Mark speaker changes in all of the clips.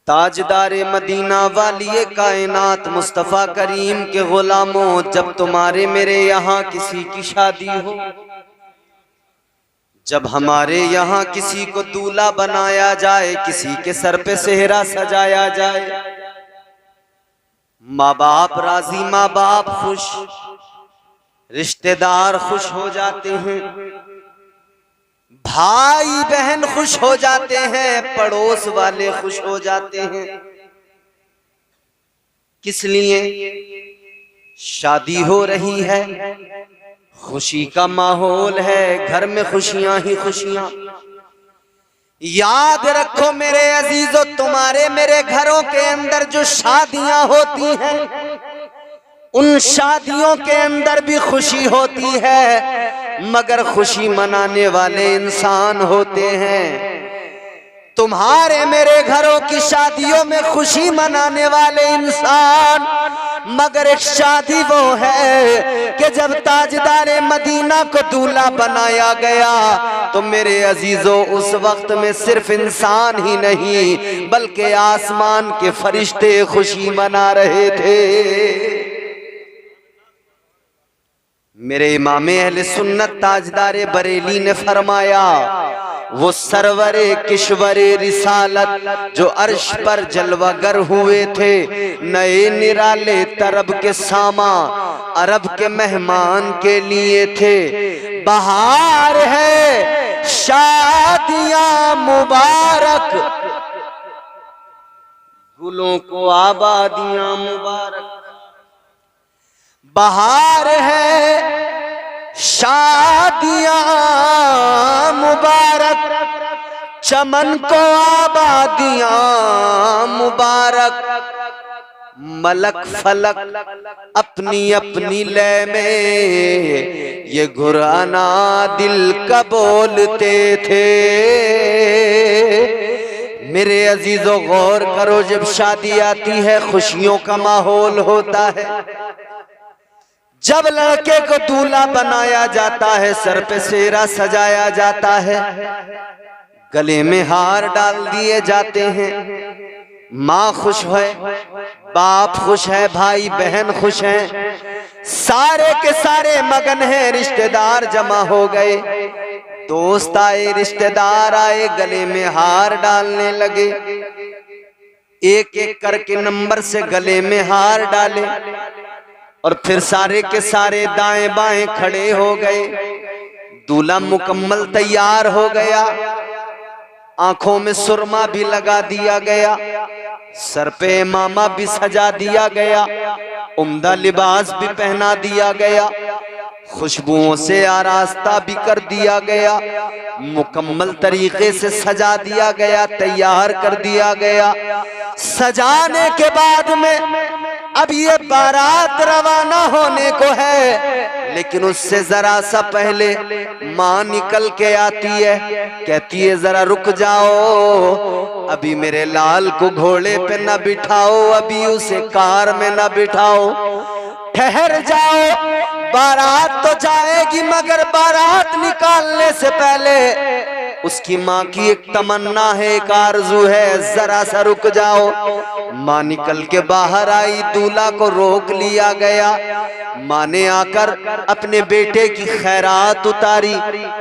Speaker 1: ताजदारे Medina वालिए कायनात मुस्तफ़ा करीम के गुलामों, जब तुम्हारे मेरे यहाँ किसी की शादी हो, जब हमारे यहाँ किसी को दूल्हा बनाया जाए, किसी के सर पे सेहरा सजाया जाए, माँ बाप राजी, माँ बाप खुश, रिश्तेदार खुश हो जाते हैं, भाई बहन खुश हो जाते हैं, पड़ोस वाले खुश हो जाते हैं। किस लिए? शादी हो रही है, खुशी का माहौल है, घर में खुशियां ही खुशियां। याद रखो मेरे अजीजों, तुम्हारे मेरे घरों के अंदर जो शादियां होती हैं, उन शादियों के अंदर भी खुशी होती है, मगर खुशी मनाने वाले इंसान होते हैं। तुम्हारे मेरे घरों की शादियों में खुशी मनाने वाले इंसान, मगर एक शादी वो है कि जब ताजदारे मदीना को दूल्हा बनाया गया, तो मेरे अजीजों उस वक्त में सिर्फ इंसान ही नहीं बल्कि आसमान के फरिश्ते खुशी मना रहे थे। मेरे इमामे अहले सुन्नत ताजदारे बरेली ने फरमाया, वो सरवरे किश्वरे रिसालत जो अर्श पर जलवागर हुए थे, नए निराले तरब के सामा अरब के मेहमान के लिए थे। बहार है शादियां मुबारक, गुलों को आबादियां मुबारक। बहार है शादियां मुबारक, चमन को आबादियां मुबारक। मलक फलक अपनी अपनी लय में ये घुराना दिल का बोलते थे। मेरे अजीजों गौर करो, जब शादी आती है खुशियों का माहौल होता है। जब लड़के को दूल्हा बनाया जाता है, सर पे सेहरा सजाया जाता है, गले में हार डाल दिए जाते हैं, माँ खुश है, बाप खुश है, भाई बहन खुश हैं, सारे के सारे मगन हैं, रिश्तेदार जमा हो गए, दोस्त आए, रिश्तेदार आए, गले में हार डालने लगे। एक एक करके नंबर से गले में हार डाले और फिर सारे के सारे दाएं बाएं खड़े हो गए। दूल्हा मुकम्मल तैयार हो गया, आंखों में सुरमा भी लगा दिया गया, सर पे इमामा भी सजा दिया गया, उम्दा लिबास भी पहना दिया गया, खुशबुओं से आरास्ता भी कर दिया गया, मुकम्मल तरीके से सजा दिया गया, तैयार कर दिया गया। सजाने के बाद में अब ये बारात रवाना होने को है, लेकिन उससे जरा सा पहले माँ निकल के आती है, कहती है जरा रुक जाओ, अभी मेरे लाल को घोड़े पे न बिठाओ, अभी उसे कार में न बिठाओ, ठहर जाओ, बारात तो जाएगी मगर बारात निकालने से पहले उसकी माँ की एक तमन्ना है, एक आरज़ू है, जरा सा रुक जाओ। माँ निकल के बाहर आई, दूल्हा को रोक लिया गया। माँ ने आकर अपने बेटे की खैरात उतारी,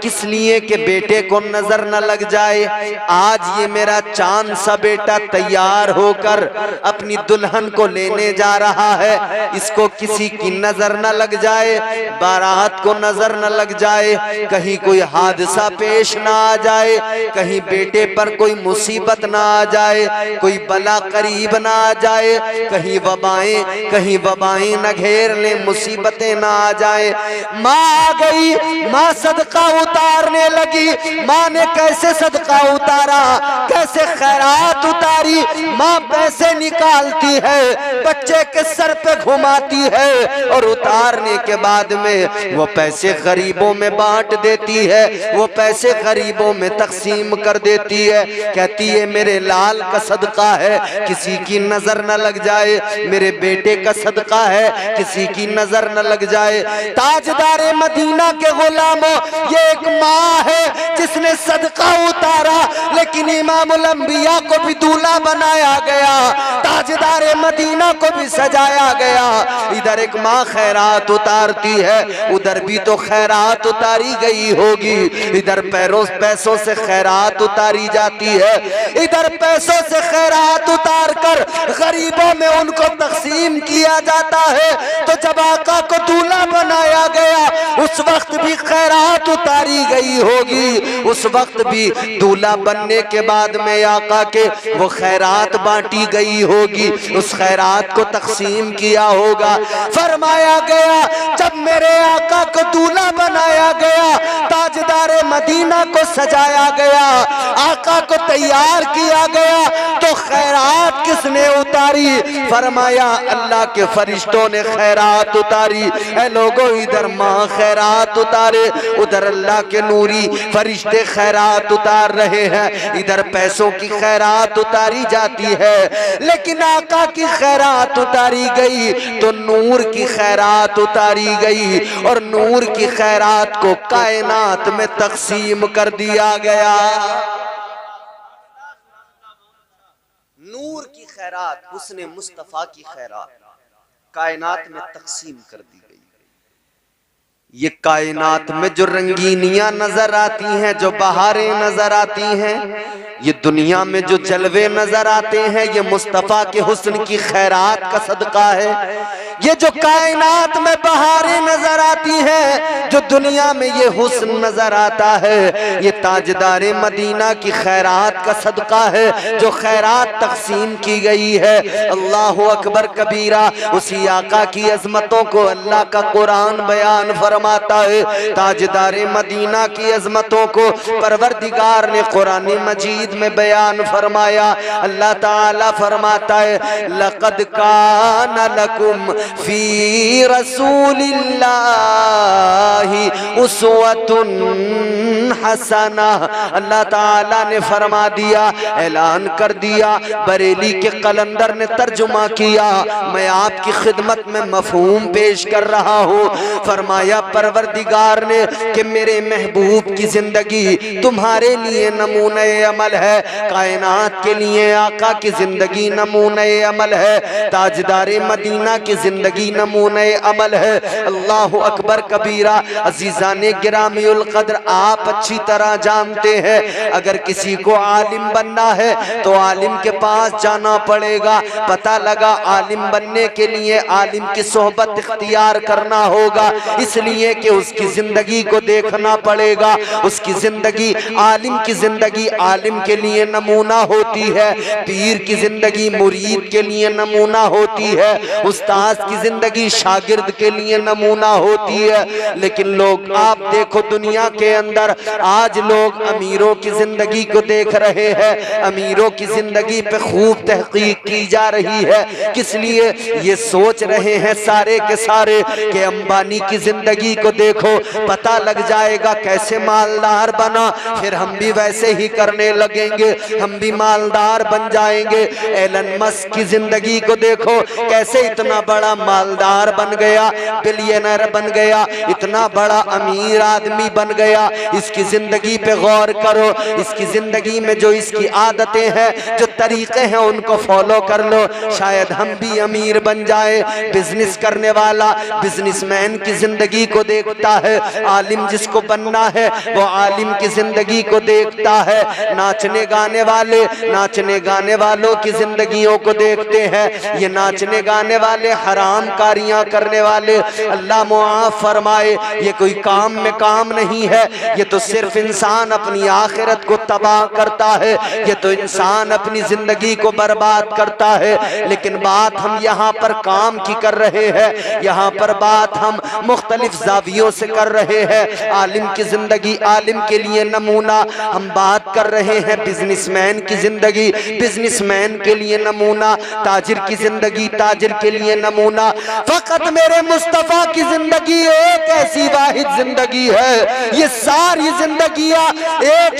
Speaker 1: किस लिए कि बेटे को नजर न लग जाए, आज ये मेरा चांद सा बेटा तैयार होकर अपनी दुल्हन को लेने जा रहा है, इसको किसी की नजर न लग जाए, बारात को नजर न लग जाए, कहीं कोई हादसा पेश ना आ जाए, कहीं बेटे पर कोई मुसीबत ना आ जाए, कोई बला करीब ना आ जाए, कहीं वबाएं न घेर ले, मुसीबतें ना आ जाए। माँ आ गई, माँ सदका उतारने लगी। माँ ने कैसे सदका उतारा, कैसे खैरात उतारी, माँ पैसे निकालती है, बच्चे के सर पे घुमाती है और उतारने के बाद में वो पैसे गरीबों में बांट देती है, वो पैसे गरीबों में तकसीम कर देती है। कहती है मेरे लाल का सदका है, किसी की नजर न लग जाए, मेरे बेटे का सदका है, किसी की नजर न लग जाए। ताजदारे मदीना के गुलामों, ये एक माँ है जिसने सदका उतारा, लेकिन इमामुल अंबिया को भी दूल्हा बनाया गया। गया, ताजदारे मदीना को भी सजाया गया। इधर एक माँ खैरात उतारती है, उधर भी तो खैरात उतारी गई होगी। इधर पैसों से खैरात उतारी जाती है, इधर पैसों से खैरात उतार कर गरीबों में उनको तकसीम किया जाता है। तो जब आका को दूल्हा बनाया गया उस वक्त भी खैरात उतारी गई होगी, उस वक्त भी दूल्हा बनने के बाद में आका के वो खैरात बांटी गई होगी, उस खैरात को तकसीम किया होगा। फरमाया गया जब मेरे आका को दूल्हा बनाया गया, ताजदारे मदीना को सजाया गया, आका को तैयार किया गया, तो खैरात किसने उतारी? फरमाया अल्लाह के फरिश्तों ने खैरात उतारी। ऐ लोगों, इधर माँ खैरात उतारे, उधर अल्लाह के नूरी फरिश्ते खैरात उतार रहे हैं, इधर पैसों की खैरात उतारी जाती है। लेकिन आका की खैरात उतारी गई तो नूर की खैरात उतारी गई, और नूर की खैरात को कायनात में तकसीम कर दिया गया। नूर की खैरात, हुस्ने मुस्तफा की खैरात कायनात में तकसीम कर दी गई। ये कायनात में जो रंगीनियां नजर आती हैं, जो बहारें नजर आती हैं, ये दुनिया में जो जलवे नजर आते हैं, ये मुस्तफा के हुस्न की खैरात का सदका है। ये जो कायनात में बहारें नजर आती हैं, जो दुनिया में ये हुस्न नजर आता है, ये ताजदारे मदीना की खैरात का सदका है, जो खैरात तकसीम की गई है। अल्लाहु अकबर कबीरा। उसी आका की अजमतों को अल्लाह का कुरान बयान फरमाता है, ताजदारे मदीना की अजमतों को परवरदिगार ने कुरान मजीद में बयान फरमाया। अल्लाह ताला फरमाता है, लक़द कान लकुम फी रसूलिल्लाहि उस्वतुन हसना। अल्लाह ताला ने फरमा दिया, ऐलान कर दिया, बरेली के कलंदर ने तर्जुमा किया, मैं आपकी खिदमत में मफहूम पेश कर रहा हूँ। फरमाया परवरदिगार ने कि मेरे महबूब की जिंदगी तुम्हारे लिए नमूने अमल है, कायनात के लिए आका की जिंदगी नमूने अमल है, ताजदारे मदीना की जिंदगी नमूने अमल है। अल्लाहु अकबर कबीरा। अजीजाने गिरामीउल कद्र, आप अच्छी तरह जानते हैं, अगर किसी को आलिम बनना है तो आलिम के पास जाना पड़ेगा। पता लगा आलिम बनने के लिए आलिम की सोहबत इख्तियार करना होगा, इसलिए कि उसकी जिंदगी को देखना पड़ेगा। उसकी जिंदगी, आलिम की जिंदगी आलिम के लिए नमूना होती है, पीर की जिंदगी मुरीद के लिए नमूना होती है, उस्ताद की जिंदगी शागिर्द के लिए नमूना होती है। लेकिन लोग, आप देखो दुनिया के अंदर आज लोग अमीरों की जिंदगी को देख रहे हैं, अमीरों की जिंदगी पे खूब तहकीक की जा रही है। किस लिए? ये सोच रहे हैं सारे के सारे कि अंबानी की जिंदगी को देखो, पता लग जाएगा कैसे मालदार बना, फिर हम भी वैसे ही करने लगेंगे, हम भी मालदार बन जाएंगे। एलन मस्क की जिंदगी को देखो, कैसे इतना बड़ा मालदार बन गया, बिलियनर बन गया, इतना बड़ा अमीर आदमी बन गया। इसकी जिंदगी पे गौर करो, इसकी जिंदगी में जो इसकी आदतें हैं, जो तरीके हैं, उनको फॉलो कर लो, शायद हम भी अमीर बन जाए। बिजनेस करने वाला बिजनेसमैन की जिंदगी को देखता है, आलिम जिसको बनना है वो आलिम की जिंदगी को देखता है, नाचने गाने वाले नाचने गाने वालों की जिंदगियों को देखते हैं। ये नाचने गाने वाले, हराम कारियां करने वाले, अल्लाह मुआफ फरमाए, ये कोई काम में काम नहीं है, ये तो सिर्फ इंसान अपनी आखिरत को तबाह करता है, ये तो इंसान अपनी जिंदगी को बर्बाद करता है। लेकिन बात हम यहाँ पर काम की कर रहे हैं, यहाँ पर बात हम मुख्तलिफ जावियों से कर रहे हैं। आलिम की जिंदगी आलिम के लिए नमूना, हम बात कर रहे हैं बिजनेसमैन की जिंदगी बिजनेसमैन के लिए नमूना, ताजिर की जिंदगी ताजिर के लिए नमूना। नमूना। फकत मेरे मुस्तफा की जिंदगी एक ऐसी वाहिद जिंदगी है, ये सारी जिंदगियां एक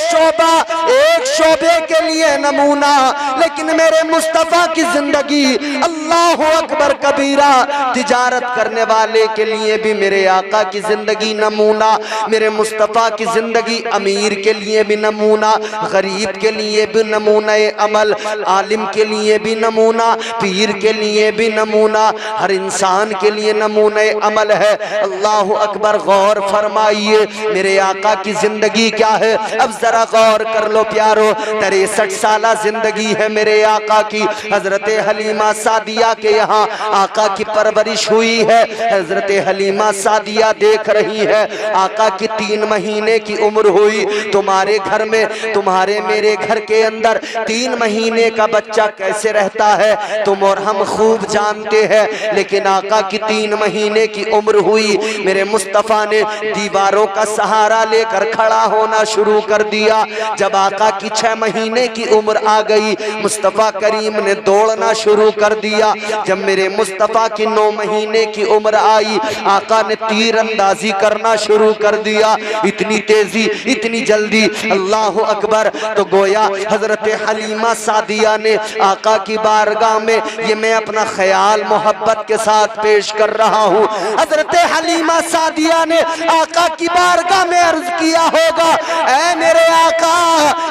Speaker 1: शोबे के लिए नमूना, लेकिन मेरे मुस्तफा की जिंदगी अल्लाह अकबर कबीरा, तिजारत करने वाले के लिए भी मेरे आका की जिंदगी नमूना, मेरे मुस्तफा की जिंदगी अमीर के लिए भी नमूना, गरीब के लिए भी नमूना अमल, आलिम के लिए भी नमूना, पीर के लिए भी नमूना, हर इंसान के लिए नमूना अमल है। अल्लाह अकबर, गौर फरमाइए मेरे आका की जिंदगी क्या है। अब जरा गौर कर लो प्यारो, 63 साल जिंदगी है मेरे आका की। हजरत हलीमा सादिया के यहाँ आका की परवरिश हुई है। हजरत हलीमा सादिया देख रही है आका की 3 महीने की उम्र हुई। तुम्हारे घर में, तुम्हारे मेरे घर के अंदर 3 महीने का बच्चा कैसे रहता है तुम और हम खूब जानते हैं, लेकिन आका की 3 महीने की उम्र हुई, मेरे मुस्तफा ने दीवारों का सहारा लेकर खड़ा होना शुरू कर दिया। जब आका की 6 महीने की उम्र आ गई, मुस्तफा करीम ने दौड़ना शुरू कर दिया। जब मेरे मुस्तफा की 9 महीने की उम्र आई, आका ने तीर अंदाजी करना शुरू कर दिया। इतनी तेजी, इतनी जल्दी, अल्लाह अकबर। तो गोया हजरत हलीमा सादिया ने आका की बारगाह में, ये मैं अपना ख्याल मोहब्बत के साथ पेश कर रहा हूँ, हजरत हलीमा सादिया ने आका की बारगाह में अर्ज किया होगा, ऐ मेरे आका,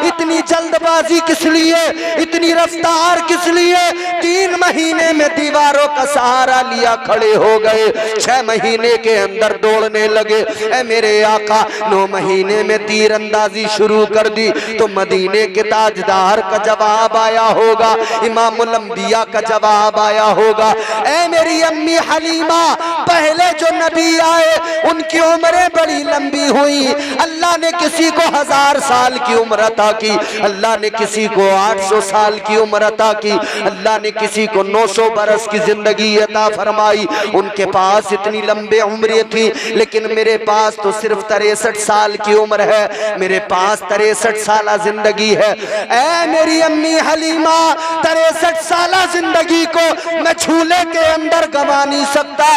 Speaker 1: इतनी जल्दबाजी किस लिए, इतनी रफ्तार किस लिए? 3 महीने में दीवारों का सहारा लिया खड़े हो गए, 6 महीने के अंदर दौड़ने लगे। ऐ मेरे आका, 9 महीने में तीर अंदाजी शुरू कर दी। तो मदीने के ताजदार का जवाब आया होगा, इमामुल अंबिया का जवाब आया होगा, ऐ मेरी अम्मी हलीमा, पहले जो नबी आए उनकी उम्रें बड़ी लंबी हुई। अल्लाह ने किसी को 1000 साल की उम्र अता की, अल्लाह ने किसी को 800 साल की उम्र अता की, अल्लाह ने किसी को 900 बरस की जिंदगी अता फरमाई। उनके पास इतनी लंबे उम्रें थी, लेकिन मेरे पास तो सिर्फ 63 साल की उम्र है, मेरे पास 63 साल जिंदगी है। ऐ मेरी अम्मी हलीमा, 63 साल जिंदगी को मैं झूले के अंदर गंवा नहीं सकता,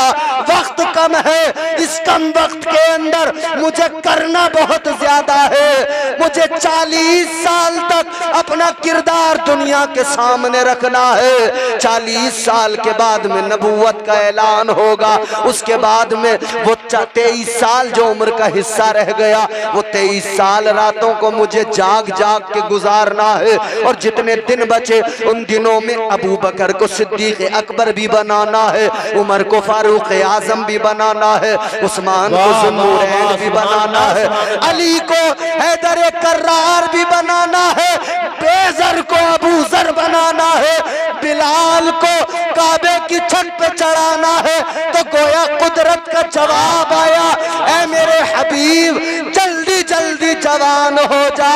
Speaker 1: वक्त कम है। इस कम वक्त के अंदर मुझे करना बहुत ज्यादा है। मुझे 40 साल तक अपना किरदार दुनिया के सामने रखना है। 40 साल के बाद में नबूवत का ऐलान होगा, उसके बाद में वो 23 साल जो उम्र का हिस्सा रह गया, वो 23 साल रातों को मुझे जाग जाग के गुजारना है। और जितने दिन बचे उन दिनों में अबू बकर को सिद्दीक अकबर भी बनाना है, उमर को फारूक आजम भी बनाना है, उस्मान को ज़ुन्नूरैन भी बनाना है, अली को हैदर कर्रार भी बनाना है, बेज़र को अबू ज़र बनाना है, बिलाल को काबे की छत पे चढ़ाना है। तो गोया कुदरत का जवाब आया, ऐ मेरे हबीब, जल्दी जल्दी जवान हो जा,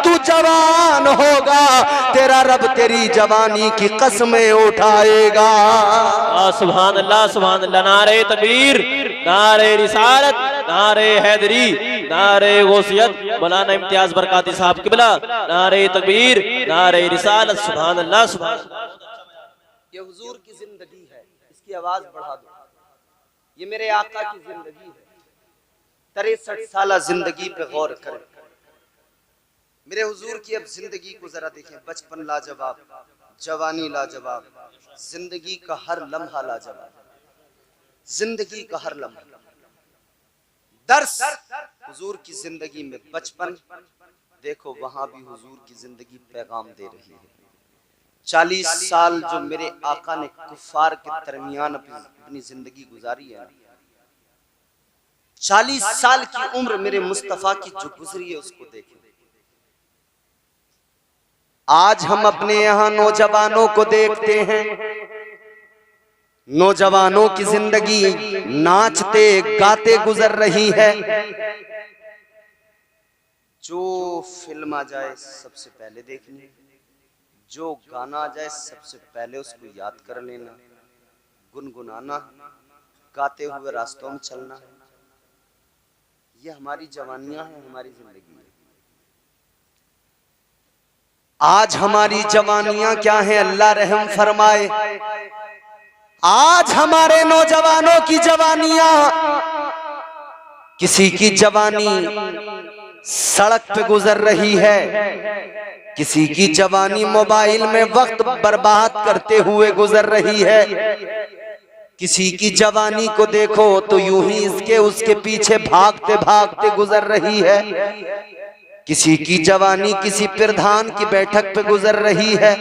Speaker 1: तू जवान होगा, तेरा रब तेरी जवानी की कसमें उठाएगा।
Speaker 2: सुभान अल्लाह, सुभान अल्लाह। नारे तकबीर, नारे रिसालत, नारे हैदरी, नारे गौसियत, मौलाना इम्तियाज बरकाती साहब किबला, नारे तकबीर, नारे रिसालत, सुभान अल्लाह, सुभान अल्लाह।
Speaker 1: ये हुजूर की जिंदगी है, इसकी आवाज बढ़ा दो। ये मेरे आका की जिंदगी है, 63 साल जिंदगी पे गौर करें। मेरे हुजूर की अब जिंदगी को जरा देखें, बचपन लाजवाब, जवानी लाजवाब, जिंदगी का हर लम्हा लाजवाब, जिंदगी का हर लम्हा। दर्स हुजूर की जिंदगी में बचपन देखो, वहां भी हुजूर की जिंदगी पैगाम दे रही है। 40 साल जो मेरे आका ने कुफार के दरमियान अपनी जिंदगी गुजारी है, 40 साल की उम्र मेरे मुस्तफा की जो गुजरी है उसको देखें। आज हम अपने यहाँ नौजवानों को देखते हैं, नौजवानों की जिंदगी नाचते गाते गुजर रही है। जो फिल्म आ जाए सबसे पहले देखनी, जो गाना आ जाए सबसे पहले उसको याद कर लेना, गुनगुनाना, गाते हुए रास्तों में चलना। ये हमारी जवानियां हैं, हमारी जिंदगी है। आज हमारी जवानियां क्या हैं? अल्लाह रहम फरमाए। आज हमारे नौजवानों की जवानियां, किसी की जवानी सड़क पे गुजर रही है, किसी की जवानी मोबाइल में वक्त बर्बाद करते हुए गुजर रही है, किसी की जवानी को देखो तो यूं ही इसके उसके पीछे भागते भागते गुजर रही है, किसी की जवानी किसी प्रधान की बैठक पे गुजर रही है,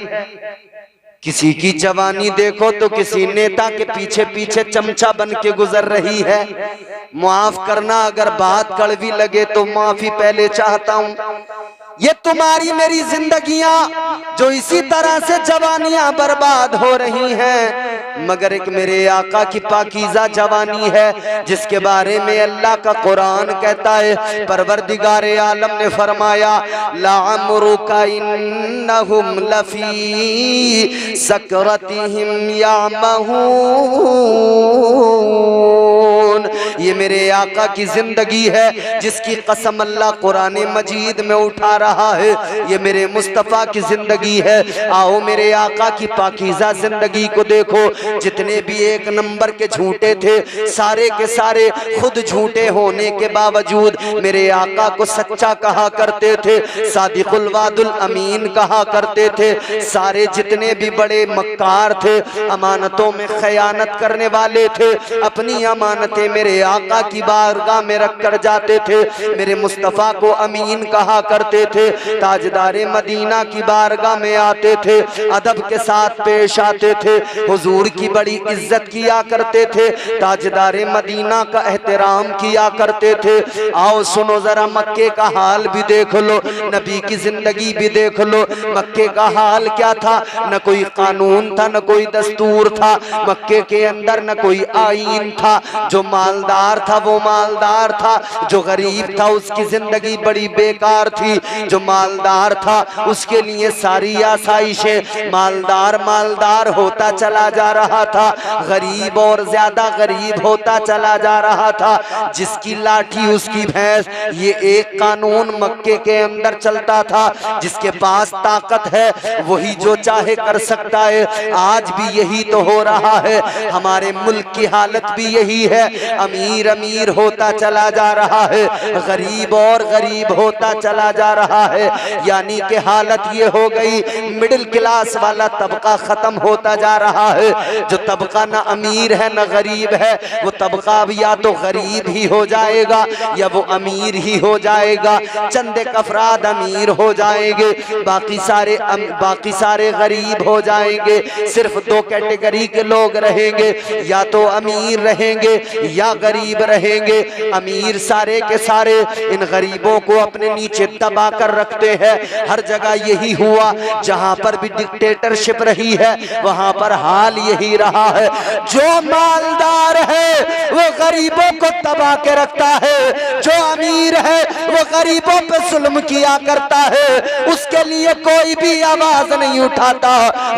Speaker 1: किसी की जवानी देखो तो किसी नेता के पीछे पीछे चमचा बन के गुजर रही है। माफ करना अगर बात कड़वी लगे तो माफी पहले चाहता हूं। ये तुम्हारी मेरी जिंदगियां जो इसी तरह से जवानियां बर्बाद हो रही हैं, मगर एक मेरे आका की पाकीज़ा जवानी है जिसके बारे में अल्लाह का कुरान कहता है। परवरदिगारे आलम ने फरमाया लाअमरुका इन्नहुम लफी सकरतिहिम यामहून। ये मेरे आका की जिंदगी है जिसकी कसम अल्लाह कुरान मजीद में उठा रहा है। ये मेरे मुस्तफ़ा की जिंदगी है। आओ मेरे आका की पाकीज़ा जिंदगी को देखो। जितने भी एक नंबर के झूठे थे सारे के सारे खुद झूठे होने के बावजूद मेरे आका को सच्चा कहा करते थे, सादिकुल वादुल अमीन कहा करते थे। सारे जितने भी बड़े मक्कार थे, अमानतों में खयानत करने वाले थे, अपनी अमानतें मेरे आका की बारगाह में रख कर जाते थे। मेरे मुस्तफ़ा को अमीन कहा करते थे। ताजदारे मदीना की बारगाह में आते थे, अदब के साथ पेश आते थे, हुजूर की बड़ी इज्जत किया करते थे, ताजदारे मदीना का एहतराम किया करते थे। आओ सुनो जरा मक्के का हाल भी देख लो, नबी की जिंदगी भी देख लो। मक्के का हाल क्या था? न कोई कानून था, न कोई दस्तूर था। मक्के के अंदर न कोई आईन था। जो मालदार था वो मालदार था, जो गरीब था उसकी जिंदगी बड़ी बेकार थी। जो मालदार था उसके लिए सारी आसाइशें, मालदार मालदार होता चला जा रहा था, गरीब और ज्यादा गरीब होता चला जा रहा था। जिसकी लाठी उसकी भैंस, ये एक कानून मक्के के अंदर चलता था। जिसके पास ताकत है वही जो चाहे कर सकता है। आज भी यही तो हो रहा है। हमारे मुल्क की हालत भी यही है। अमीर अमीर होता चला जा रहा है, गरीब और गरीब होता चला जा रहा है। यानी कि हालत ये हो गई, मिडिल क्लास वाला तबका खत्म होता जा रहा है। जो तबका न अमीर है न गरीब है, वो तबका अब या तो गरीब ही हो जाएगा या वो अमीर ही हो जाएगा। चंद एक अफराद अमीर हो जाएंगे, बाकी सारे गरीब हो जाएंगे। सिर्फ दो कैटेगरी के लोग रहेंगे, या तो अमीर रहेंगे या गरीब रहेंगे। अमीर सारे के सारे इन गरीबों को अपने नीचे दबा कर रखते हैं। हर जगह यही हुआ, जहां पर भी डिक्टेटरशिप रही है वहां पर हाल यही रहा है। जो मालदार है वो गरीबों को दबा के रखता है, जो अमीर है वो गरीबों पे जुल्म किया करता है। उसके लिए कोई भी आवाज नहीं उठाता,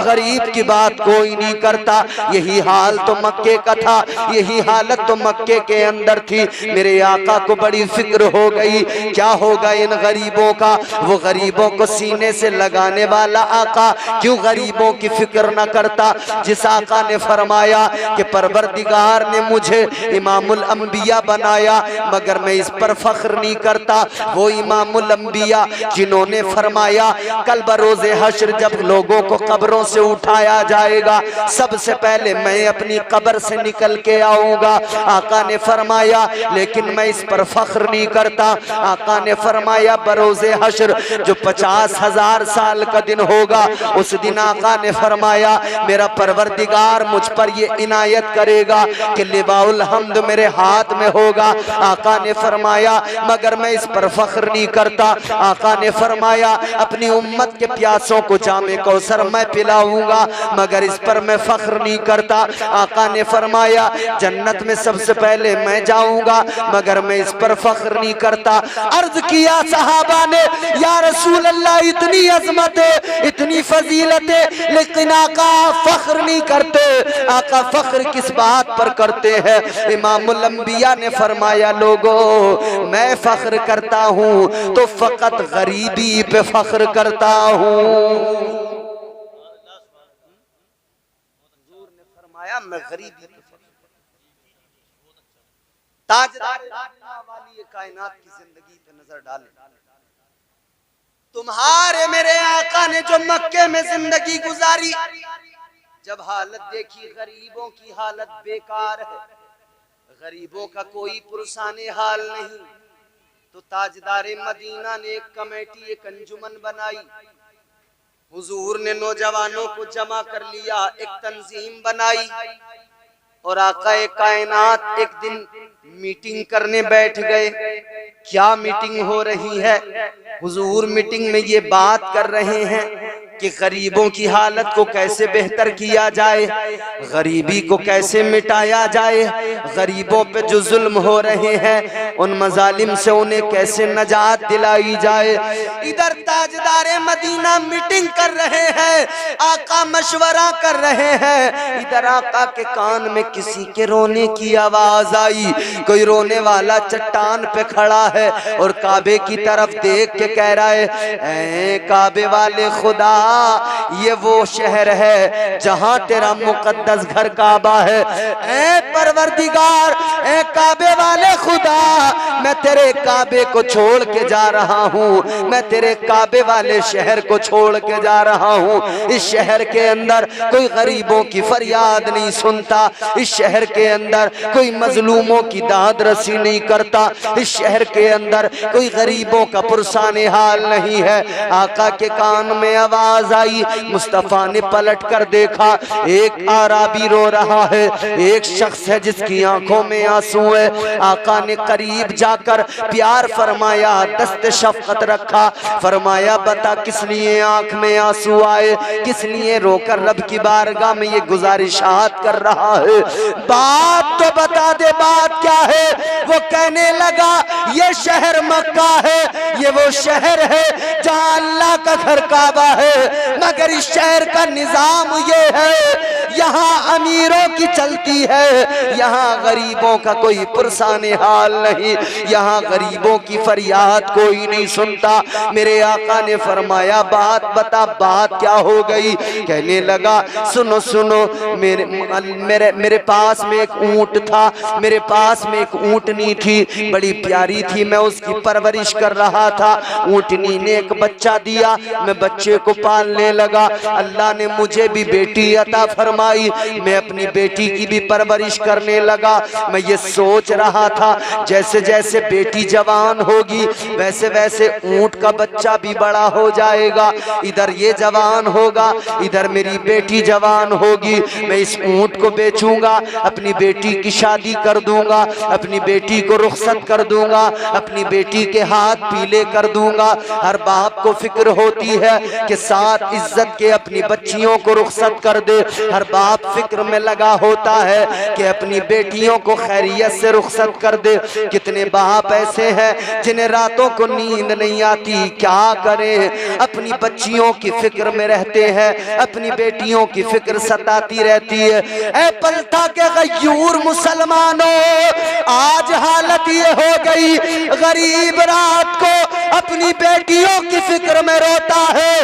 Speaker 1: गरीब की बात कोई नहीं करता। यही हाल तो मक्के का था, यही हालत तो मक्के के अंदर थी। मेरे आका को बड़ी फिक्र हो गई, क्या होगा इन गरीबों का। वो गरीबों को सीने से लगाने वाला आका क्यों गरीबों की फिक्र न करता। जिस आका ने फरमाया कि परवरदिगार ने मुझे इमामुल अंबिया बनाया मगर मैं इस पर फख्र नहीं करता, वो इमामुल अंबिया जिन्होंने फरमाया कल बरोज़े हश्र जब लोगों को कब्रों से उठाया जाएगा सबसे पहले मैं अपनी कब्र से निकल के आऊंगा। आका ने फरमाया लेकिन मैं इस पर फख्र नहीं करता। आका ने फरमाया बरोज़े हश्र जो 50,000 साल का दिन होगा, उस दिन आका ने फरमाया मेरा परवरदिगार मुझ पर ये इनायत करेगा कि लिवाउल हम्द मेरे हाथ में होगा। आका ने फरमाया मगर मैं इस पर फख्र नहीं करता। आका ने फरमाया अपनी उम्मत के प्यासों को जामे कौसर मैं पिलाऊंगा मगर इस पर मैं फख्र नहीं करता। आका ने फरमाया जन्नत में सबसे पहले मैं जाऊंगा मगर मैं इस पर फख्र नहीं करता। अर्ज किया सहाबा ने या रसूल अल्लाह इतनी अजमत है, इतनी फजीलत है, लेकिन आका फख्र नहीं करते। आका फख्र किस बात पर करते हैं? इमामुल अंबिया ने फरमाया लोगों मैं फख्र करता हूँ तो फकत गरीबी पे फख्र करता हूँ। मैं गरीबी पे ताजदार वाली ये कायनात की जिंदगी पे नजर डालें। तुम्हारे मेरे आका ने जो मक्के में जिंदगी गुजारी, जब हालत देखी गरीबों की हालत बेकार है, गरीबों का कोई पुरसाने हाल नहीं, तो ताजदारे मदीना ने एक कमेटी, एक अंजुमन बनाई। हुजूर ने नौजवानों को जमा कर लिया, एक तंजीम बनाई और आकाए कायनात एक दिन मीटिंग करने बैठ गए। क्या मीटिंग हो रही है? हुजूर मीटिंग में ये बात कर रहे हैं कि गरीबों की हालत को कैसे बेहतर किया जाए, गरीबी को कैसे मिटाया जाए, गरीबों पे जो जुल्म हो रहे हैं उन मजालिम से उन्हें कैसे नजात दिलाई जाए। इधर ताजदारे मदीना मीटिंग कर रहे हैं, आका मशवरा कर रहे हैं। इधर आका के कान में किसी के रोने की आवाज आई। कोई रोने वाला चट्टान पे खड़ा है और काबे की तरफ देख के कह रहा है, ऐ काबे वाले खुदा, ये वो शहर है जहां तेरा मुकद्दस घर काबा है। ऐ परवरदिगार, ऐ काबे वाले खुदा, मैं तेरे काबे को छोड़ के जा रहा हूँ, मैं तेरे काबे वाले शहर को छोड़ के जा रहा हूँ। इस शहर के अंदर कोई गरीबों की फरियाद नहीं सुनता, इस शहर के अंदर कोई मजलूमों की दाद रसी नहीं करता, इस शहर के अंदर कोई गरीबों का पुरसाने हाल नहीं है। आका के कान में आवाज आई। मुस्तफा ने पलट कर देखा, एक आराबी रो रहा है, एक शख्स है जिसकी आंखों में आंसू है। आका ने करीब जाकर प्यार फरमाया, दस्त शफकत रखा, फरमाया बता किस लिए आंख में आंसू आए, किस लिए रोकर रब की बारगाह में ये गुजारिशात कर रहा है, बात तो बता दे, बात क्या है? वो कहने लगा, ये शहर मक्का है, ये वो शहर है जहां अल्लाह का घर काबा है, मगर इस शहर का निजाम ये है, यहाँ अमीरों की चलती है, यहाँ गरीबों का कोई पुरसाने हाल नहीं, यहाँ गरीबों की फरियाद कोई नहीं सुनता। मेरे आका ने फरमाया बात बता, बात क्या हो गई? कहने लगा, सुनो सुनो, मेरे पास में एक ऊंट था, मेरे पास में एक ऊंटनी थी, बड़ी प्यारी थी, मैं उसकी परवरिश कर रहा था। ऊंटनी ने एक बच्चा दिया, मैं बच्चे को पालने लगा। अल्लाह ने मुझे भी बेटी अता फरमाई, मैं अपनी बेटी की भी परवरिश करने लगा। मैं ये सोच रहा था जैसे जैसे बेटी जवान होगी वैसे वैसे ऊंट का बच्चा भी बड़ा हो जाएगा, इधर ये जवान होगा, इधर मेरी बेटी जवान होगी, मैं इस ऊंट को बेचूंगा, अपनी बेटी की शादी कर दूंगा, अपनी बेटी को रुखसत कर दूंगा, अपनी बेटी के हाथ पीले कर दूंगा। हर बाप को फिक्र होती है कि साथ इज्जत के अपनी बच्चियों को रुखसत कर दे, हर बाप फिक्र में लगा होता है कि अपनी बेटियों को खैरियत से रुखसत कर दे। कितने बाप ऐसे हैं जिन्हें रातों को नींद नहीं आती, क्या करें, अपनी बच्चियों की फिक्र में रहते हैं, अपनी बेटियों की फिक्र सताती रहती है। ऐ पलटा के गयूर मुसलमानों, आज हालत ये हो गई, गरीब रात को अपनी बेटियों की फिक्र में रोता है,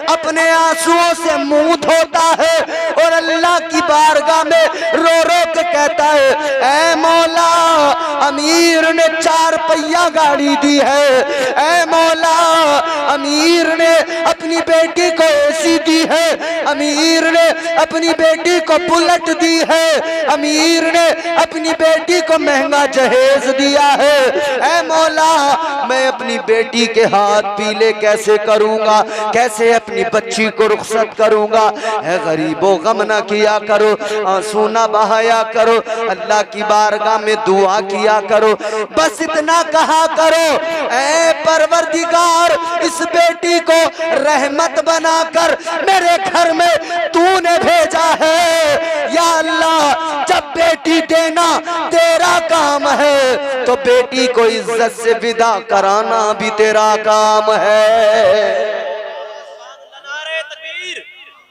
Speaker 1: अपने आंसुओं से मुंह धोता है और अल्लाह की बारगाह में रो रो के कहता है, ऐ मौला, अमीर ने 4 पहिया गाड़ी दी है, ऐ मौला, अमीर ने अपनी बेटी को एसी दी है, अमीर ने अपनी बेटी को बुलेट दी है, अमीर ने अपनी बेटी को महंगा जहेज दिया है। ऐ मौला, मैं अपनी बेटी के हाथ पीले कैसे करूंगा, कैसे अपनी बच्ची को रुखसत करूंगा। ऐ गरीबों, गम ना किया करो, आंसू ना बहाया करो, अल्लाह की बारगाह में दुआ किया करो, बस इतना कहा करो, ऐ परवरदिगार, इस बेटी को रहमत बनाकर मेरे घर में तूने भेजा है। या अल्लाह, जब बेटी देना तेरा काम है तो बेटी को इज्जत से विदा कराना भी तेरा काम है।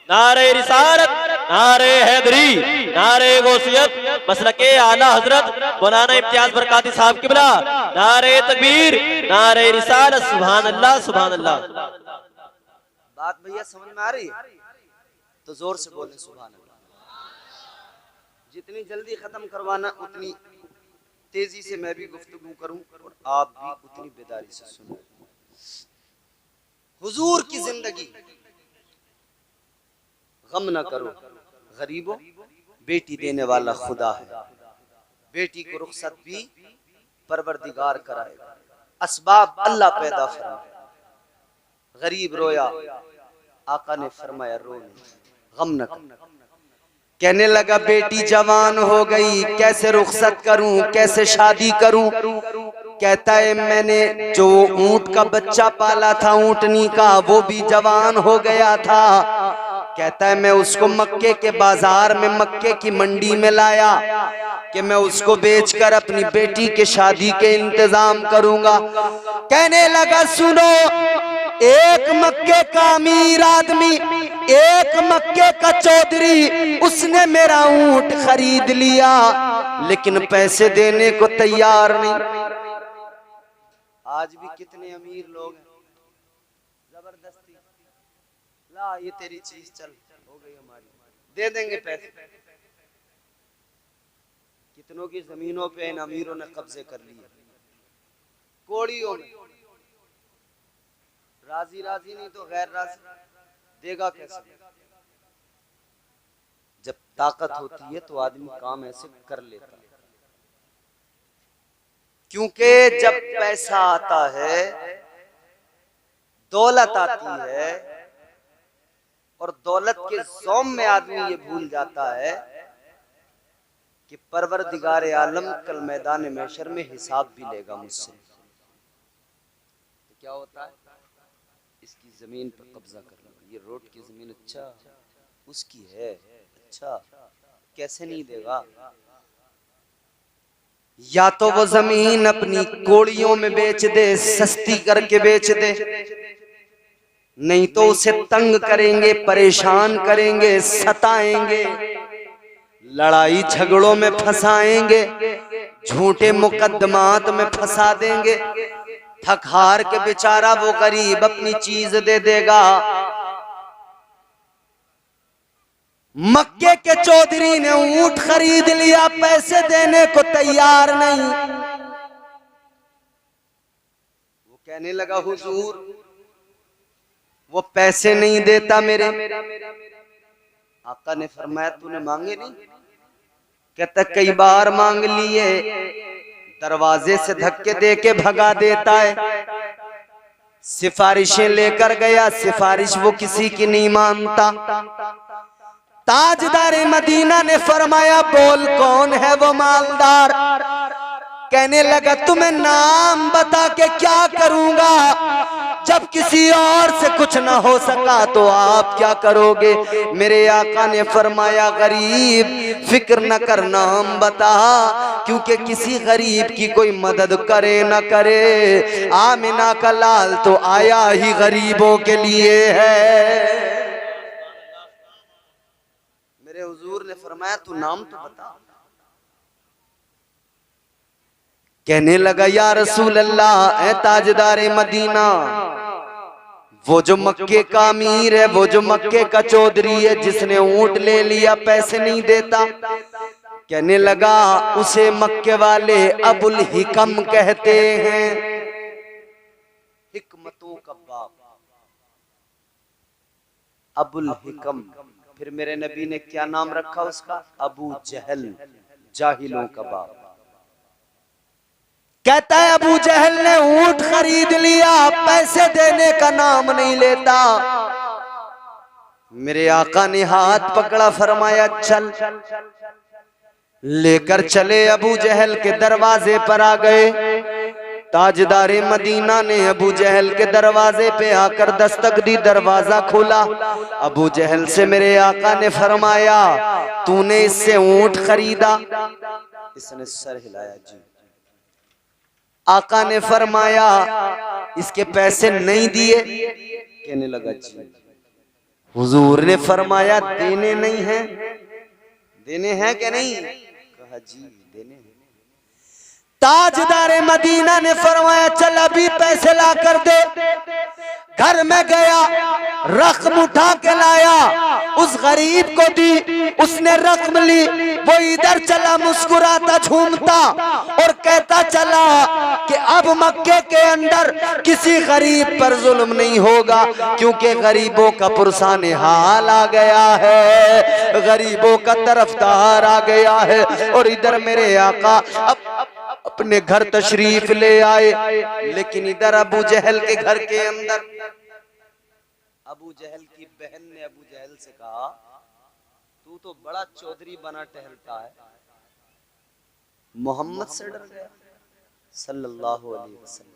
Speaker 2: नारे रिसालत, नारे हैदरी, नारे गौसियत, मसलके आला हजरत मौलाना इम्तियाज बरकाती साहब किबला, नारे तकबीर, नारे रिसालत, सुभान अल्लाह, सुभान अल्लाह।
Speaker 1: बात भैया समझ में आ रही है तो जोर से बोले सुभान अल्लाह। जितनी जल्दी खत्म करवाना उतनी तेजी से मैं भी गुफ्तगू करूं और आप भी उतनी बेदारी से सुनो। हुजूर की जिंदगी, गम न करो गरीबों, बेटी देने वाला खुदा है। बेटी को रुखसत भी परवरदिगार कराएगा, असबाब अल्लाह पैदा फरमाए। गरीब रोया, आका ने फरमाया रो नहीं, गम न कर। कहने लगा बेटी जवान हो गई, कैसे रुखसत करूं, कैसे शादी करूं। कहता है मैंने जो ऊंट का बच्चा पाला था, ऊंटनी का, वो भी जवान हो गया था। कहता है मैं उसको मक्के के बाजार में, मक्के की मंडी में लाया कि मैं उसको बेचकर अपनी बेटी के शादी के इंतजाम करूंगा। कहने लगा सुनो, एक मक्के का अमीर आदमी, एक मक्के का चौधरी, उसने मेरा ऊंट खरीद लिया लेकिन पैसे देने को तैयार नहीं। आज भी कितने अमीर लोग हैं, जबरदस्ती ला ये तेरी चीज चल हो गई हमारी, दे देंगे पैसे। कितनों की जमीनों पे इन अमीरों ने कब्जे कर लिए, कोड़ियों में। राजी राजी नहीं तो गैर राजी, देगा कैसे? जब ताकत होती है तो आदमी काम ऐसे कर लेता है, क्योंकि जब पैसा आता है, दौलत आती है, और दौलत के ज़ौम में आदमी ये भूल जाता है कि परवरदिगार आलम कल मैदान महशर में हिसाब भी लेगा मुझसे। तो क्या होता है, इसकी जमीन पर कब्जा कर लो, ये रोड की जमीन अच्छा उसकी है, अच्छा कैसे नहीं देगा? या तो वो जमीन अपनी कोड़ियों में बेच दे, सस्ती करके बेच दे, नहीं तो उसे तंग करेंगे, परेशान करेंगे, सताएंगे, लड़ाई झगड़ों में फंसाएंगे, झूठे मुकद्दमात में फंसा देंगे। थक हार के बेचारा वो गरीब अपनी चीज दे देगा। मक्के के चौधरी ने ऊंट खरीद लिया, पैसे देने को तैयार नहीं। वो कहने लगा हुजूर वो पैसे नहीं देता मेरे। आका ने फरमाया तूने मांगे नहीं? कहता कई बार मांग लिए, दरवाजे से धक्के दे के भगा देता है। सिफारिशें लेकर गया, सिफारिश वो किसी की नहीं मानता। ताजदार मदीना ने फरमाया बोल कौन है वो मालदार? कहने लगा तुम्हें नाम बता के क्या करूंगा, जब किसी और से कुछ ना हो सका तो आप क्या करोगे? मेरे आका ने फरमाया गरीब फिक्र न कर, नाम बता, क्योंकि किसी गरीब की कोई मदद करे न करे, आमिना का लाल तो आया ही गरीबों के लिए है। मेरे हुजूर ने फरमाया तू नाम तो बता। कहने लगा या रसूल अल्लाह, ए ताजदारे मदीना, वो जो मक्के का अमीर है, वो जो मक्के का चौधरी है, जिसने ऊंट ले लिया पैसे नहीं देता, कहने लगा उसे मक्के वाले अबुल हिकम कहते हैं, हिकमतों का बाप अबुल हिकम। फिर मेरे नबी ने क्या नाम रखा उसका? अबू जहल, जाहिलों का बाप। कहता है अबू जहल ने ऊंट खरीद लिया, पैसे देने का नाम नहीं लेता। मेरे आका ने हाथ पकड़ा, फरमाया चल। लेकर चले, अबू जहल के दरवाजे पर आ गए। ताजदारे मदीना ने अबू जहल के दरवाजे पे आकर दस्तक दी, दरवाजा खोला। अबू जहल से मेरे आका ने फरमाया तूने इससे ऊंट खरीदा? इसने सर हिलाया जी। आका ने फरमाया इसके पैसे नहीं दिए? कहने लगा जी। हुजूर ने फरमाया देने नहीं है? देने हैं कि नहीं? कहा जी देने हैं। ताजदार मदीना ने फरमाया चल अभी पैसे ला कर दे। घर में गया, रकम उठा के लाया, उस गरीब को दी, उसने रकम ली। वो इधर चला मुस्कुराता झूमता और कहता चला कि अब मक्के के अंदर किसी गरीब पर जुल्म नहीं होगा, क्योंकि गरीबों का पुरसान हाल आ गया है, गरीबों का तरफदार आ गया है। और इधर मेरे आका अपने घर तशरीफ ले आए, लेकिन इधर अबू जहल के घर के अंदर अबू जहल की बहन ने अबू जहल से कहा, तू तो बड़ा चौधरी बना टहलता है, मोहम्मद से डर गया सल्लल्लाहु अलैहि वसल्लम।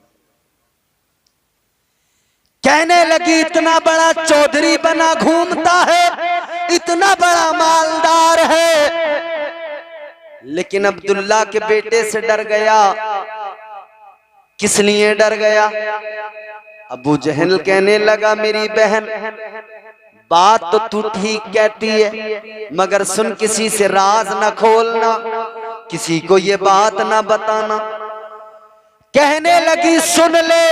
Speaker 1: कहने लगी इतना बड़ा चौधरी बना घूमता है, इतना बड़ा मालदार है, लेकिन अब्दुल्ला के बेटे से डर गया। किस लिए डर गया? अबू जहल कहने लगा मेरी बहन बात तो तू ठीक कहती है, मगर सुन किसी से राज न खोलना, किसी को ये बात ना बताना। कहने लगी सुन ले,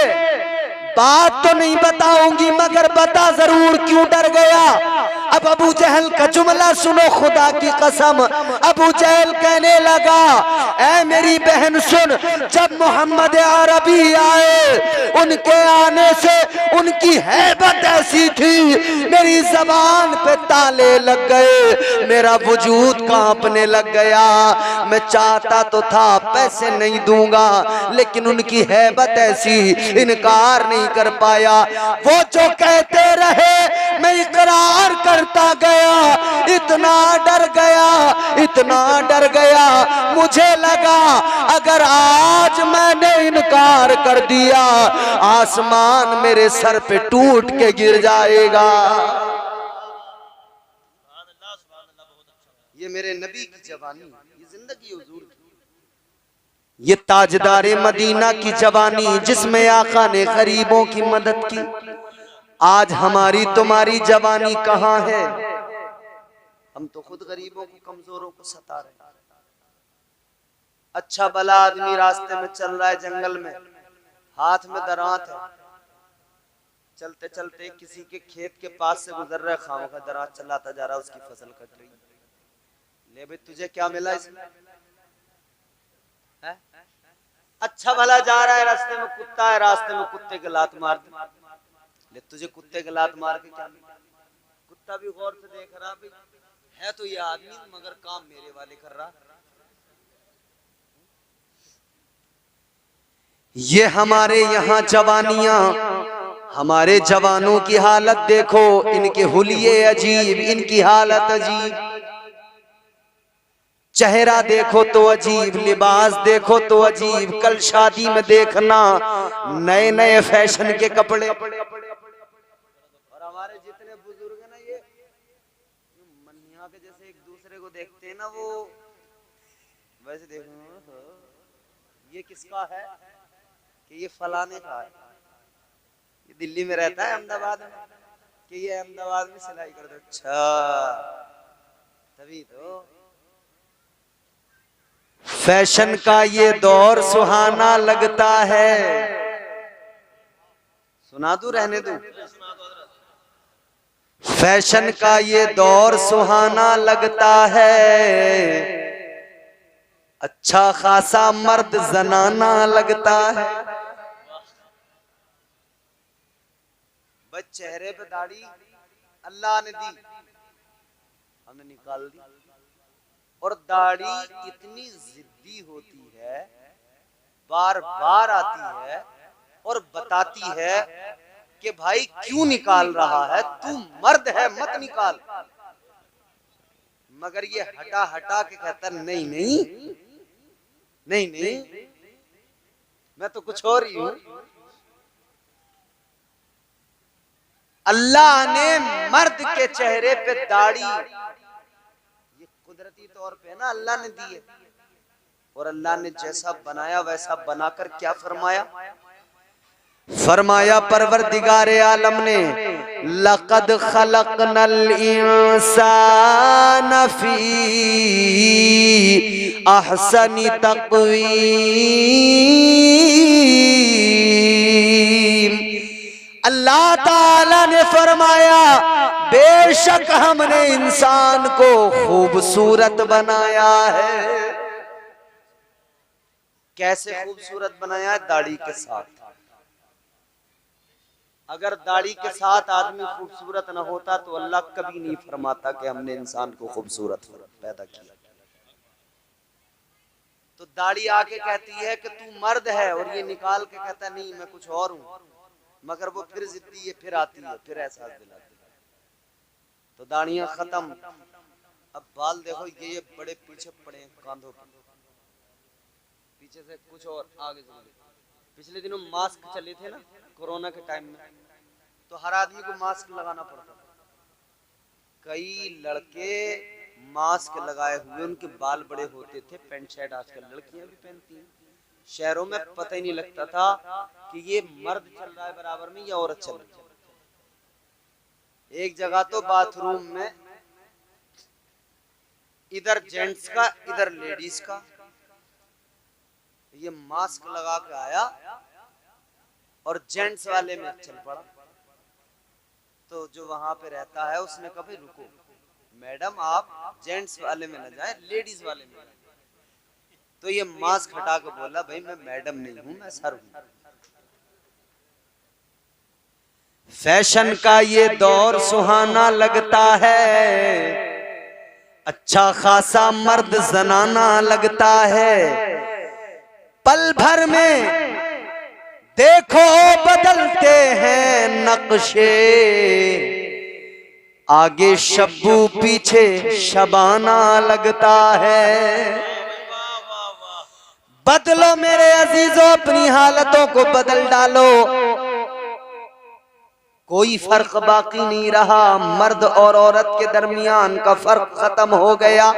Speaker 1: बात तो नहीं बताऊंगी मगर बता जरूर क्यों डर गया। अब अबू जहल का जुमला सुनो, खुदा की कसम। अबू जहल कहने लगा ऐ मेरी बहन सुन, जब मोहम्मद अरबी आए उनके आने से उनकी हैबत ऐसी थी, मेरी जबान पे ताले लग गए, मेरा वजूद कांपने लग गया। मैं चाहता तो था पैसे नहीं दूंगा, लेकिन उनकी हैबत ऐसी, इनकार नहीं कर पाया। वो जो कहते रहे मैं इकरार करता गया, इतना डर गया, इतना डर गया, मुझे लगा अगर आज मैंने इनकार कर दिया आसमान मेरे सर पे टूट के गिर जाएगा। ये मेरे नबी की जवानी, ये जिंदगी हुजूर की, ये ताजदारे मदीना की जवानी जिसमें आका ने गरीबों की मदद की। आज हमारी तुम्हारी जवानी कहाँ है? हम तो खुद गरीबों को, कमजोरों को सता रहे हैं। अच्छा भला आदमी रास्ते में चल रहा है, जंगल में, हाथ में दरात है, चलते चलते किसी के खेत के पास से गुजर रहा है, खामों का दरात चलाता जा रहा है, उसकी फसल कट रही है। ले भाई तुझे क्या मिला इसमें? है? अच्छा भला जा रहा है, रास्ते में कुत्ता है, रास्ते में कुत्ते के लात मार दे, ले तुझे कुत्ते के लात मार के क्या मिला? कुत्ता भी गौर से देख रहा भी है तो ये आदमी, मगर काम मेरे वाले कर रहा। ये हमारे यहाँ जवानियां, हमारे जवानों की हालत देखो, इनके हुलिये अजीब, इनकी हालत अजीब, चेहरा देखो तो अजीब, लिबास देखो तो अजीब। कल शादी में देखना नए नए फैशन के कपड़े, और हमारे जितने बुजुर्ग है ना, ये मनिया के जैसे एक दूसरे को देखते हैं ना, वो वैसे देखो ये किसका है कि ये फलाने का है, ये दिल्ली में रहता है, अहमदाबाद में, कि ये अहमदाबाद में सिलाई कर दो। अच्छा तभी तो फैशन का ये दौर सुहाना लगता है। सुना दूं रहने दूं? फैशन का ये दौर सुहाना लगता है, अच्छा खासा मर्द जनाना लगता है। बस चेहरे पे दाढ़ी अल्लाह ने दी, हमने निकाल दी, और दाढ़ी इतनी जिद्दी होती है, बार बार आती है और बताती है कि भाई क्यों निकाल रहा है, तू मर्द है मत निकाल। मगर ये हटा हटा के कहता नहीं नहीं नहीं नहीं, मैं तो कुछ और ही हूं। अल्लाह ने मर्द के चेहरे पे दाढ़ी, ये कुदरती तौर पे ना अल्लाह ने दी है, और अल्लाह ने जैसा बनाया वैसा बनाकर क्या फरमाया, फरमाया परवरदिगारे आलम ने लक़द खलक़नल इंसान फी अहसनी तक़वीम। अल्लाह ताला ने फरमाया बेशक हमने इंसान को खूबसूरत बनाया है। कैसे खूबसूरत बनाया है? दाढ़ी के साथ। अगर दाढ़ी के साथ आदमी खूबसूरत न होता तो अल्लाह कभी नहीं फरमाता कि हमने इंसान को खूबसूरत पैदा किया। तो दाढ़ी आके कहती है कि तू मर्द है, और ये निकाल के कहता नहीं मैं कुछ और हूं, मगर वो फिर जिद्दी है, फिर आती है, फिर एहसास दिलाती है। तो दाढ़ियां खत्म। अब बाल देखो ये बड़े पीछे पड़े हैं कांधों पर, पीछे से कुछ और आगे से। पिछले दिनों मास्क चले थे ना कोरोना के टाइम में, तो हर आदमी को मास्क लगाना पड़ता था। कई लड़के मास्क लगाए हुए उनके बाल बड़े होते थे, पैंट शर्ट आजकल लड़कियां भी पहनती हैं। शहरों में पता ही नहीं लगता था कि ये मर्द चल रहा है बराबर में या औरत चल रही है। एक जगह तो बाथरूम में इधर जेंट्स का इधर लेडीज का, ये मास्क लगा के आया और जेंट्स वाले में चल पड़ा। तो जो वहां पे रहता है उसने कहा भाई रुको मैडम, आप जेंट्स वाले में न जाए, लेडीज वाले में। तो ये मास्क हटा के बोला भाई मैं मैडम नहीं हूं, मैं सर हूं। फैशन का ये दौर सुहाना लगता है, अच्छा खासा मर्द जनाना लगता है। पल भर में देखो बदलते हैं नक्शे, आगे शब्बू पीछे शबाना लगता है। बदलो मेरे अजीजों अपनी हालतों को बदल डालो, कोई फर्क बाकी नहीं रहा। मर्द और औरत के दरमियान का फर्क खत्म हो गया।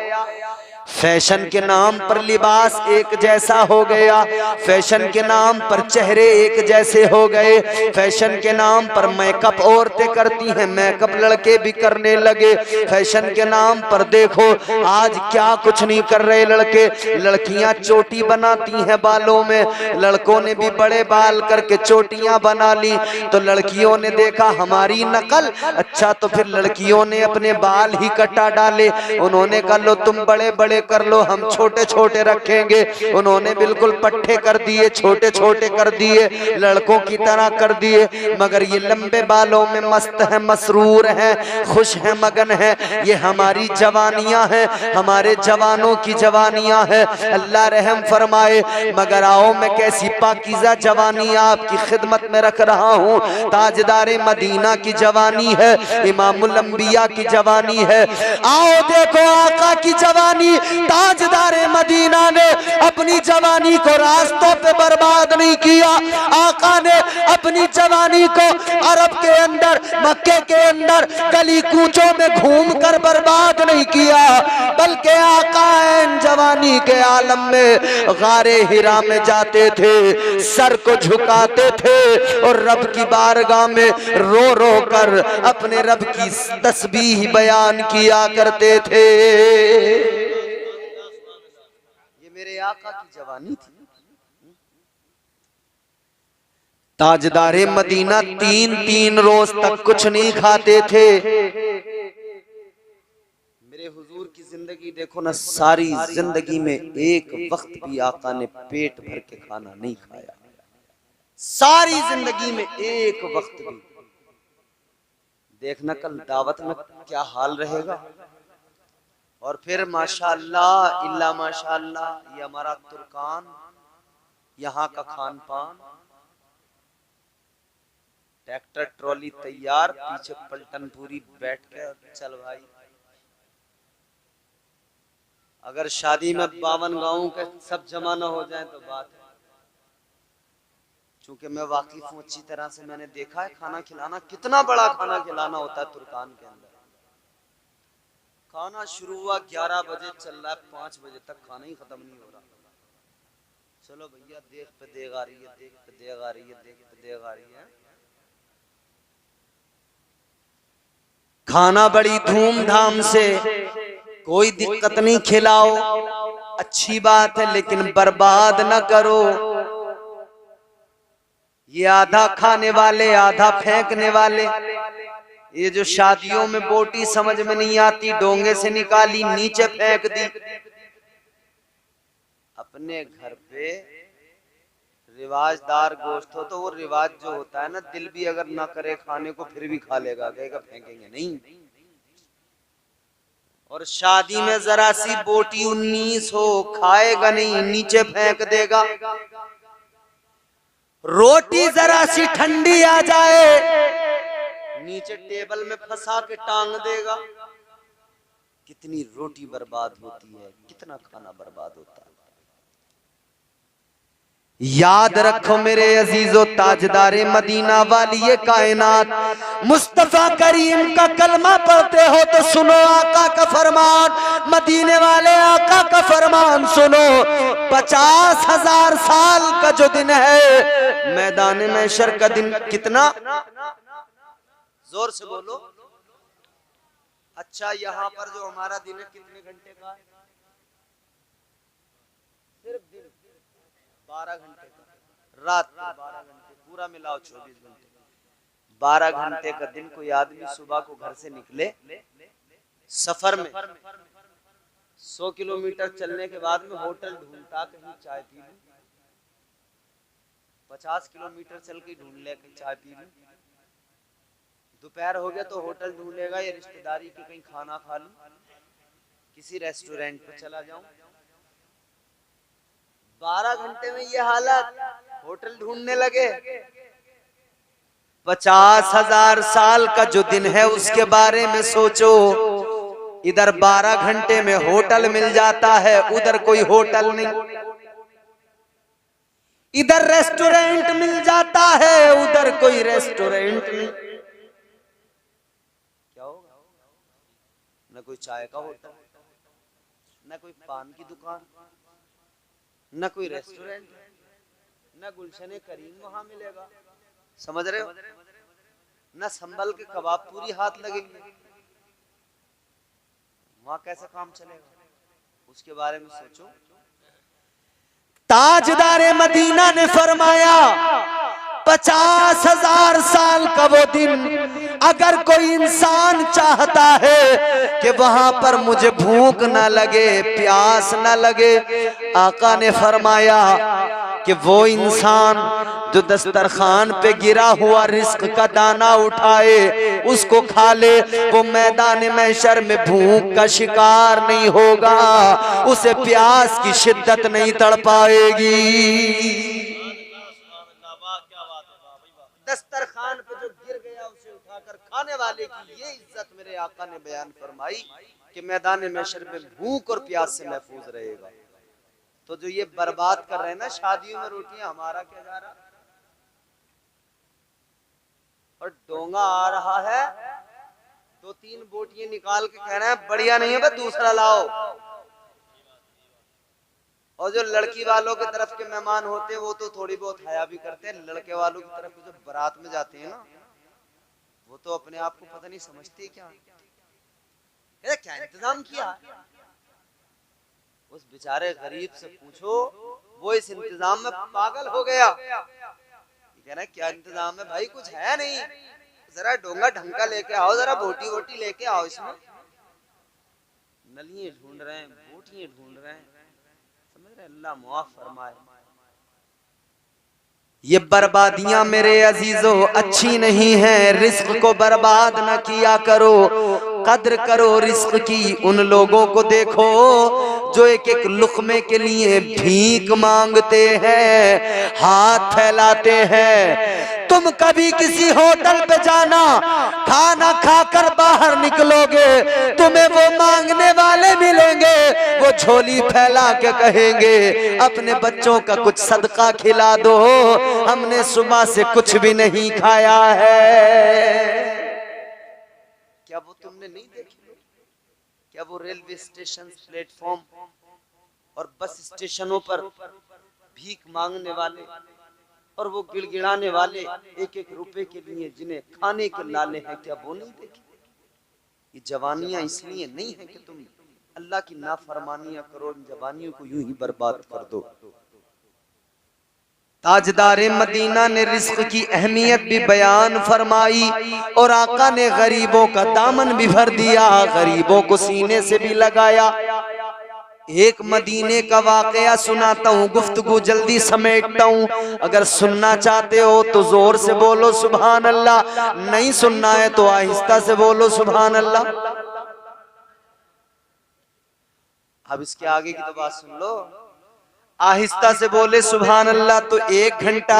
Speaker 1: फैशन के नाम पर लिबास एक जैसा हो गया, फैशन के नाम पर चेहरे एक जैसे हो गए, फैशन के नाम पर मेकअप औरतें करती हैं, मेकअप लड़के भी करने लगे। फैशन के नाम पर देखो आज क्या कुछ नहीं कर रहे लड़के, लड़कियां चोटी बनाती हैं बालों में, लड़कों ने भी बड़े बाल करके चोटियां बना ली। तो लड़कियों ने देखा हमारी नकल, अच्छा तो फिर लड़कियों ने अपने बाल ही कटा डाले। उन्होंने कहा लो तुम बड़े बड़े कर लो, हम छोटे छोटे रखेंगे। उन्होंने बिल्कुल पट्टे कर दिए, छोटे छोटे कर दिए, लड़कों की तरह कर दिए। मगर ये लंबे बालों में मस्त है, मसरूर है, खुश है, मगन है। ये हमारी जवानियां हैं, हमारे जवानों की जवानियां हैं। अल्लाह रहम फरमाए। मगर आओ मैं कैसी पाकीज़ा जवानी आपकी खिदमत में रख रहा हूँ। ताजदारे मदीना की जवानी है, इमामुल अंबिया की जवानी है। आओ देखो आका की जवानी। ताजदारे मदीना ने अपनी जवानी को रास्तों पे बर्बाद नहीं किया। आका ने अपनी जवानी को अरब के अंदर, मक्के के अंदर गली कूचों में घूमकर बर्बाद नहीं किया, बल्कि आका ऐन जवानी के आलम में गारे हिरा में जाते थे, सर को झुकाते थे और रब की बारगाह में रो रो कर अपने रब की तस्बीह बयान किया करते थे। मेरे आका की जवानी थी। ताजदारे मदीना 3-3 रोज तक कुछ नहीं खाते थे। मेरे हुजूर की जिंदगी देखो ना, सारी जिंदगी में एक वक्त भी आका ने पेट भर के खाना नहीं खाया, सारी जिंदगी में एक वक्त भी। देखना कल दावत में क्या हाल रहेगा। और फिर माशाअल्लाह इल्ला माशाअल्लाह ये हमारा तुर्कान, यहाँ का खान पान, ट्रैक्टर ट्रॉली तैयार, पीछे पलटन पूरी बैठ के चल भाई। अगर शादी में 52 गाँव के सब जमा न हो जाए तो बात है। चूंकि मैं वाकिफ हूँ अच्छी तरह से, मैंने देखा है खाना खिलाना, कितना बड़ा खाना खिलाना होता है तुर्कान के अंदर। खाना शुरू हुआ 11 बजे, चल रहा है 5 बजे तक, खाना ही खत्म नहीं हो रहा। चलो भैया, देख पे देख आ रही है, देख पे देख आ रही है, देख पे देख आ रही है। खाना बड़ी धूमधाम से, कोई दिक्कत नहीं, खिलाओ, अच्छी बात है, लेकिन बर्बाद न करो। ये आधा खाने वाले आधा फेंकने वाले, ये जो शादियों में बोटी समझ में नहीं आती, डोंगे से निकाली नीचे फेंक दी। अपने घर पे रिवाजदार गोश्त हो तो वो रिवाज जो होता है ना, दिल भी अगर ना करे खाने को फिर भी खा लेगा, कहेगा फेंकेंगे नहीं। और शादी में जरा सी बोटी 19 हो, खाएगा नहीं, नीचे फेंक देगा। रोटी जरा सी ठंडी आ जाए, नीचे टेबल में फंसा के टांग देगा। कितनी रोटी बर्बाद होती है, कितना खाना बर्बाद होता है। याद रखो मेरे अजीजों, ताजदारे मदीना वाली ये कायनात, मुस्तफा करीम का कलमा पढ़ते हो तो सुनो आका का फरमान, मदीने वाले आका का फरमान सुनो। 50,000 साल का जो दिन है मैदान महशर का दिन, कितना, जोर से बोलो। अच्छा, यहाँ पर जो हमारा दिन है कितने घंटे का है? सिर्फ दिन 12 घंटे का, रात 12 घंटे, पूरा मिलाओ 24 घंटे। 12 घंटे का दिन कोई आदमी सुबह को घर से निकले, सफर में 100 किलोमीटर चलने के बाद में होटल ढूंढता, कहीं चाय पी लूं, 50 किलोमीटर चल के ढूंढ ले कहीं चाय पी लूं। दोपहर हो गया तो होटल ढूंढेगा या रिश्तेदारी के कहीं खाना खा लूं, किसी रेस्टोरेंट पर चला जाऊं। 12 घंटे में ये हालत, होटल ढूंढने लगे। 50,000 साल का जो दिन है उसके बारे में सोचो। इधर 12 घंटे में होटल मिल जाता है, उधर कोई होटल नहीं। इधर रेस्टोरेंट मिल जाता है, उधर कोई रेस्टोरेंट नहीं। क्या होगा? न कोई चाय का होटल, न कोई पान की दुकान, न कोई रेस्टोरेंट, न गुलशन करीम वहां मिलेगा, समझ रहे हो? न संभल के कबाब पूरी हाथ लगेंगे, वहां कैसे काम चलेगा? उसके बारे में सोचो। ताजदारे मदीना ने फरमाया 50,000 साल का वो दिन, अगर कोई इंसान चाहता है कि वहां पर मुझे भूख ना लगे, प्यास ना लगे, आका ने फरमाया कि वो इंसान जो दस्तरखान पे गिरा हुआ रिस्क का दाना उठाए उसको खा ले, वो मैदान महशर में भूख का शिकार नहीं होगा, उसे प्यास की शिद्दत नहीं तड़पाएगी। दस्तरखान पे जो गिर गया उसे उठाकर खाने वाले की ये इज्जत मेरे आका ने बयान फरमाई कि मैदान महशर में भूख और प्यास से महफूज रहेगा। तो जो ये बर्बाद कर रहे हैं ना शादियों में रोटियां, हमारा क्या जा रहा? और डोंगा आ रहा है, 2-3 बोटियां निकाल के कह रहे हैं बढ़िया नहीं है बस दूसरा लाओ। और जो लड़की वालों की तरफ के मेहमान होते हैं वो तो थोड़ी बहुत हया भी करते हैं, लड़के वालों की तरफ जो बारात में जाते हैं ना वो तो अपने आप को पता नहीं समझते क्या क्या इंतजाम किया। उस बेचारे गरीब से पूछो, वो इस इंतजाम में पागल हो गया। कह रहा है क्या इंतजाम है भाई? कुछ है नहीं, जरा डोंगा ढंका लेके आओ, जरा बोटी वोटी लेके आओ। इसमें नलियां ढूंढ रहे हैं, बोटियां ढूंढ रहे हैं, समझ रहे? अल्लाह मुआफ फरमाए। ये बर्बादियां मेरे अजीजों अच्छी नहीं है। रिस्क को बर्बाद न किया करो, कद्र करो रिस्क की। उन लोगों को देखो जो एक एक लुक़मे के लिए भीख मांगते हैं, हाथ फैलाते हैं। तुम कभी किसी होटल पे जाना, खाना खाकर बाहर निकलोगे, तुम्हें वो मांगने वाले मिलेंगे, वो झोली फैला के कहेंगे अपने बच्चों का कुछ सदका खिला दो, हमने सुबह से कुछ भी नहीं खाया है। क्या वो तुमने नहीं देखी? क्या वो रेलवे स्टेशन, प्लेटफॉर्म और बस स्टेशनों पर भीख मांगने वाले और वो गिड़गिड़ाने वाले एक एक रुपए के लिए जिन्हें खाने के लाले हैं, क्या वो नहीं देखे? ये जवानियां इसलिए नहीं है कि तुम अल्लाह की नाफरमानियां करो, इन जवानियों को यूं ही बर्बाद कर दो। ताजदारे मदीना ने रिस्क की अहमियत भी बयान फरमाई और आका ने गरीबों का दामन भी भर दिया, गरीबों को सीने से भी लगाया। एक मदीने का वाकया सुनाता हूँ, गुफ्तगू जल्दी समेटता हूँ। अगर सुनना चाहते हो तो जोर से बोलो सुभान अल्लाह, नहीं सुनना है तो आहिस्ता से बोलो सुभान अल्लाह। अब इसके आगे की तो बात सुन लो। आहिस्ता से बोले सुभान अल्लाह तो 1 घंटा,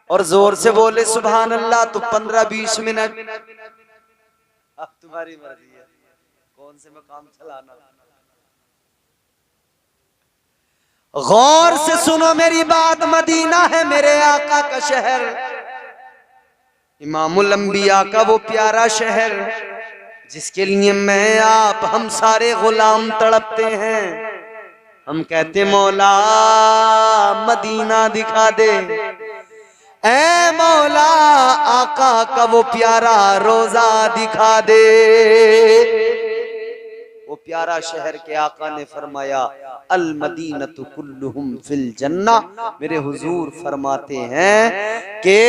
Speaker 1: और जोर से बोले सुभान अल्लाह तो 15-20 मिनट। अब तुम्हारी मर्जी है कौन से में काम चलाना। गौर से सुनो मेरी बात, मदीना है मेरे आका का शहर, इमामुल अंबिया का वो प्यारा शहर जिसके लिए मैं आप हम सारे गुलाम तड़पते हैं। हम कहते मौला मदीना दिखा दे, ऐ मौला आका का वो प्यारा रोजा दिखा दे। वो प्यारा शहर के आका ने फरमाया अल मदीनतु कुल्लुहुम फिल जन्ना। मेरे हुजूर फरमाते हैं कि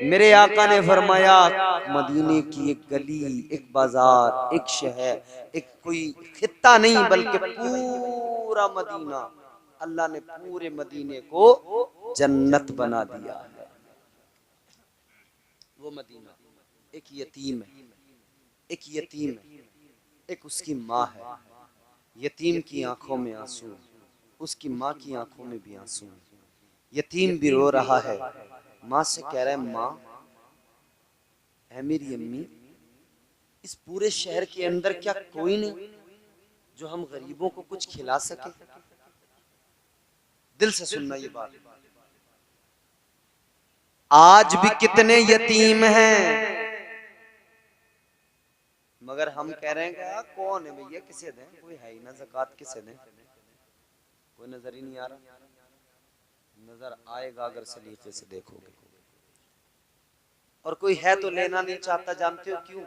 Speaker 1: मेरे आका ने फरमाया मदीने की एक गली, एक बाजार, एक शहर, एक कोई खित्ता नहीं बल्कि पूरा मदीना, अल्लाह ने पूरे मदीने को जन्नत बना दिया है। वो मदीना एक यतीम है, एक यतीम है, एक उसकी माँ है। यतीम की आंखों में आंसू, उसकी माँ की आंखों में भी आंसू। यतीम भी रो रहा है, माँ से कह रहा है माँ है मेरी अम्मी, इस पूरे शहर के अंदर क्या कोई नहीं जो हम गरीबों को कुछ खिला सके? दिल से सुनना ये बात। आज भी कितने यतीम हैं, मगर हम कह रहे हैं कि कौन है भैया, किसे दें, कोई है ही ना, ज़कात किसे दें, कोई नजर ही नहीं आ रहा। नजर आएगा अगर सलीके से देखोगे। और कोई है तो लेना नहीं चाहता, जानते हो क्यों?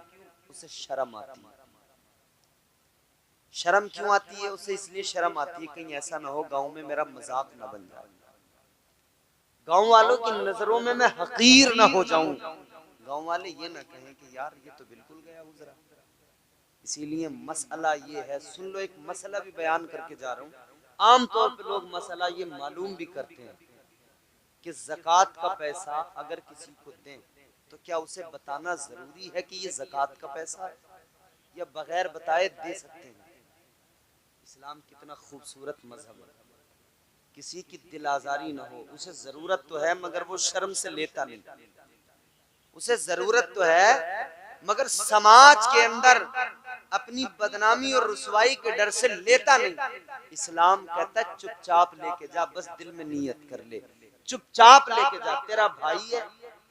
Speaker 1: उसे शर्म आती है। शर्म क्यों आती है उसे? इसलिए शर्म आती है कहीं ऐसा ना हो गांव में मेरा मजाक ना बन जाए, गांव वालों की नजरों में मैं हकीर ना हो जाऊं, गांव वाले ये ना कहें कि यार ये तो बिल्कुल गया गुजरा। इसीलिए मसला ये है, सुन लो, एक मसला भी बयान करके जा रहा हूं। आमतौर पर लोग मसला ये मालूम भी करते हैं कि ज़कात का पैसा अगर किसी को दें तो क्या उसे बताना जरूरी है कि ये ज़कात का पैसा है, या बगैर बताए दे सकते हैं? इस्लाम कितना खूबसूरत मजहब है, किसी की दिल आजारी ना हो। उसे जरूरत तो है मगर वो शर्म से लेता नहीं, उसे जरूरत तो है मगर समाज के अंदर अपनी बदनामी और रुसवाई के डर से लेता नहीं। इस्लाम कहता है चुपचाप लेके जा, बस दिल में नियत कर ले, चुपचाप लेके जा। तेरा भाई है,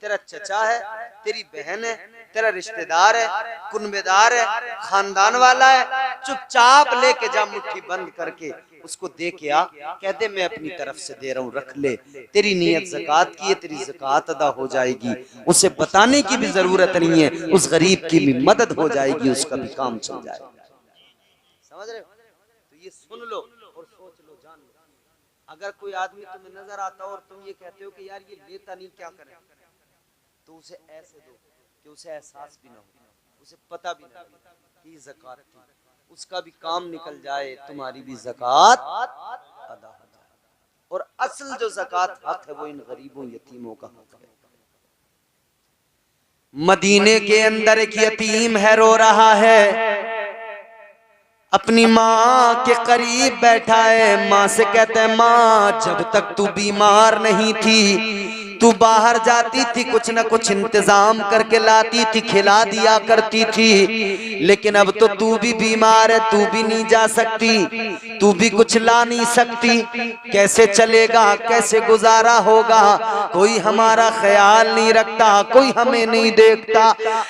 Speaker 1: तेरा चचा है, तेरी बहन है, तेरा रिश्तेदार है, कुनबेदार है, खानदान वाला है, चुपचाप लेके जा, मुट्ठी बंद करके उसको दे के आ, कह दे मैं अपनी तरफ से दे रहा हूँ, रख ले। तेरी नियत ज़कात की है, तेरी ज़कात अदा हो जाएगी। उसे बताने की भी जरूरत नहीं है, उस गरीब की भी मदद हो जाएगी, उसका भी काम चल जाएगा। समझ रहे हो? तो ये सुन लो और सोच लो, जान लो। अगर कोई आदमी तुम्हें नजर आता हो और तुम ये कहते हो कि यार ये लेता नहीं, क्या करें, तो उसे ऐसे दो कि उसे एहसास भी ना हो, उसे पता भी ना हो कि ज़कात थी, उसका भी काम निकल जाए, तुम्हारी भी ज़कात अदा हो जाए। और असल जो ज़कात हक है वो इन गरीबों यतीमों का हक है। मदीने के अंदर एक यतीम है, रो रहा है, अपनी माँ के करीब बैठा है। माँ से कहता है माँ जब तक तू बीमार नहीं थी तू बाहर जाती थी कुछ न कुछ इंतजाम करके लाती थी, खिला दिया करती थी, लेकिन अब तो तू भी बीमार है, तू भी नहीं जा सकती, तू भी कुछ ला नहीं सकती। कैसे चलेगा, कैसे गुजारा होगा? कोई हमारा ख्याल नहीं रखता, कोई हमें नहीं देखता।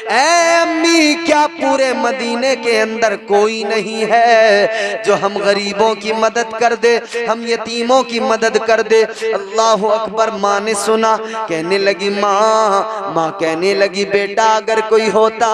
Speaker 1: ऐ अम्मी, क्या पूरे मदीने के अंदर कोई नहीं है जो हम गरीबों की मदद कर दे, हम यतीमों की मदद कर दे? अल्लाह अकबर। माँ ने सुना, कहने लगी माँ कहने लगी बेटा अगर कोई होता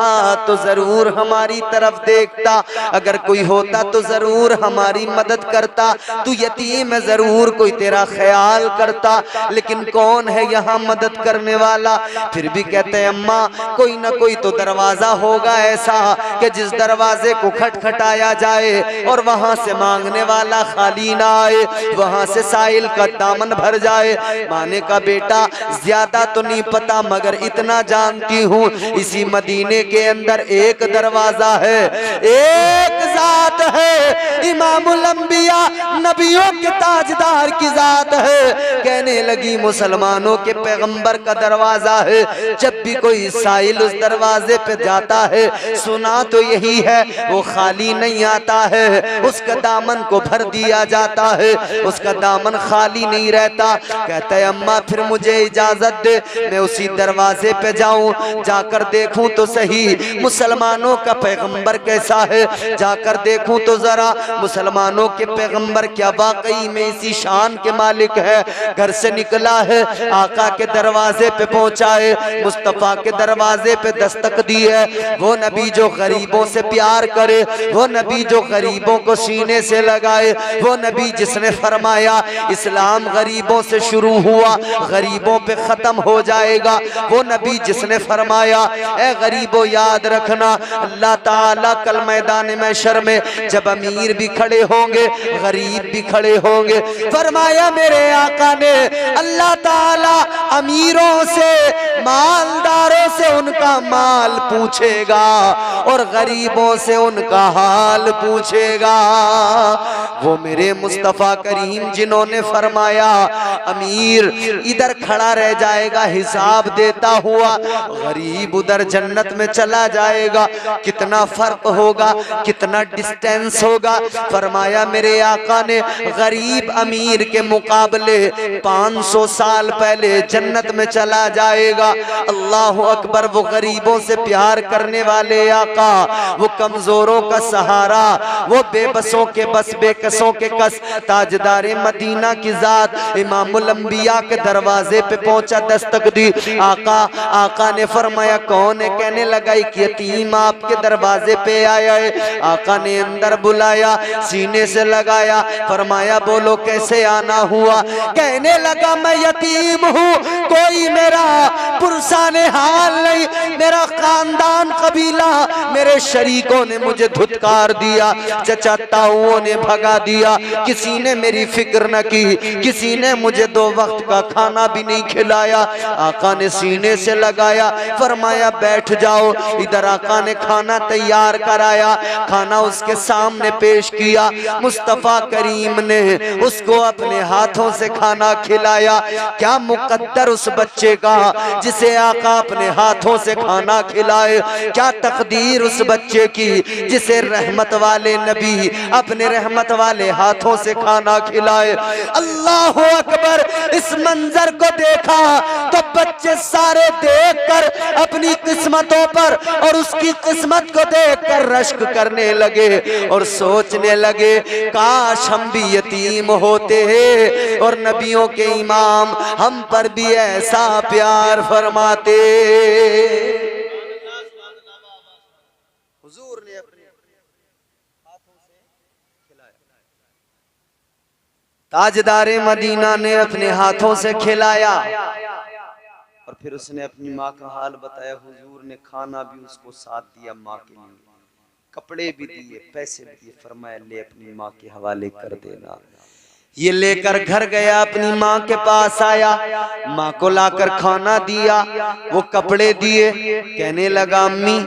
Speaker 1: तो जरूर हमारी तरफ देखता, अगर कोई होता तो जरूर हमारी मदद करता, तू यतीम है जरूर कोई तेरा ख्याल करता, लेकिन कौन है यहाँ मदद करने वाला? फिर भी कहते हैं अम्मा कोई ना कोई तो दरवाजा होगा ऐसा कि जिस दरवाजे को खटखटाया जाए और वहां से मांगने वाला खाली ना आए, वहां से साइल का दामन भर जाए। माने का बेटा ज्यादा तो नहीं पता मगर इतना जानती हूँ, इसी मदीने के अंदर एक दरवाजा है, एक जात है, इमामुल अंबिया, नबियों के ताजदार की जात है। कहने लगी मुसलमानों के पैगंबर का दरवाजा है, जब भी कोई साइल उस दरवाजे पे जाता है सुना तो यही है वो खाली नहीं आता है, उसका दामन को भर दिया जाता है, उसका दामन खाली नहीं रहता। कहता है अम्मा फिर मुझे इजाजत दे, मैं उसी दरवाजे पे जाऊं, जाकर देखूं तो सही मुसलमानों का पैगंबर कैसा है, जाकर देखूं तो जरा मुसलमानों के पैगंबर क्या वाकई में इसी शान के मालिक है। घर से निकला है, आका के दरवाजे पे पहुंचा है, मुस्तफा के दरवाजे पे दस्तक दी है। वो नबी जो गरीबों से प्यार करे, वो नबी जो गरीबों को सीने से लगाए, वो नबी जिसने फरमाया इस्लाम गरीबों से शुरू हुआ गरीबों पे खत्म हो जाएगा, वो नबी जिसने फरमाया ए गरीबों याद रखना अल्लाह ताला कल मैदान महशर में जब अमीर भी खड़े होंगे गरीब भी खड़े होंगे, फरमाया मेरे आका ने अल्लाह ताला अमीरों से मालदारों से उनका माल पूछेगा और गरीबों से उनका हाल पूछेगा। वो मेरे मुस्तफा करीम जिन्होंने फरमाया अमीर इधर खड़ा रह जाएगा हिसाब देता हुआ, गरीब उधर जन्नत में चला जाएगा, कितना फर्क होगा, कितना डिस्टेंस होगा। फरमाया मेरे आका ने गरीब अमीर के मुकाबले 500 साल पहले जन्नत में चला जाएगा। अल्लाह अकबर। वो गरीबों से प्यार करने वाले आका, वो कमजोरों का सहारा, वो बेबसों के बस बेकसों के कस, ताजदारे मदीना की जात इमामुल अंबिया के दरवाजे पे पहुंचा, दस्तक दी। आका ने फरमाया कौन है? कहने लगा एक यतीम आपके दरवाजे पे आया है। आका ने अंदर बुलाया, सीने से लगाया, फरमाया बोलो कैसे आना हुआ? कहने लगा मैं यतीम हूँ, कोई मेरा पुरसाने हाल नहीं, मेरा खानदान कबीला मेरे शरीकों ने मुझे धुतकार दिया, चचा ताऊओं ने भगा दिया, किसी ने मेरी फिक्र न की, किसी ने मुझे 2 वक्त का खाना भी नहीं खिलाया। आका ने सीने से लगाया, फरमाया बैठ जाओ। इधर आका ने खाना तैयार कराया, खाना उसके सामने पेश किया, मुस्तफा करीम ने उसको अपने हाथों से खाना खिलाया। क्या मुकद्दर उस बच्चे का जिसे आका अपने हाथों से खाना खिलाए, क्या तकदीर उस बच्चे की जिसे रहमत वाले नबी अपने रहमत वाले हाथों से खाना खिलाए। अल्लाह अकबर। इस मंजर को देखा तो बच्चे सारे देखकर अपनी किस्मतों पर और उसकी किस्मत को देखकर रश्क करने लगे और सोचने लगे काश हम भी यतीम होते हैं और नबियों के इमाम हम पर भी ऐसा प्यार फरमाते। हुजूर ने अपने हाथों से खिलाया, ताजदारे मदीना ने अपने हाथों से खिलाया और फिर उसने अपनी माँ का हाल बताया। हुजूर ने खाना भी उसको साथ दिया, माँ के लिए कपड़े भी दिए, पैसे भी दिए, फरमाया ले अपनी माँ के हवाले कर देना। ये लेकर घर गया, अपनी माँ के पास आया, माँ को लाकर खाना दिया, वो कपड़े दिए। कहने लगा अम्मी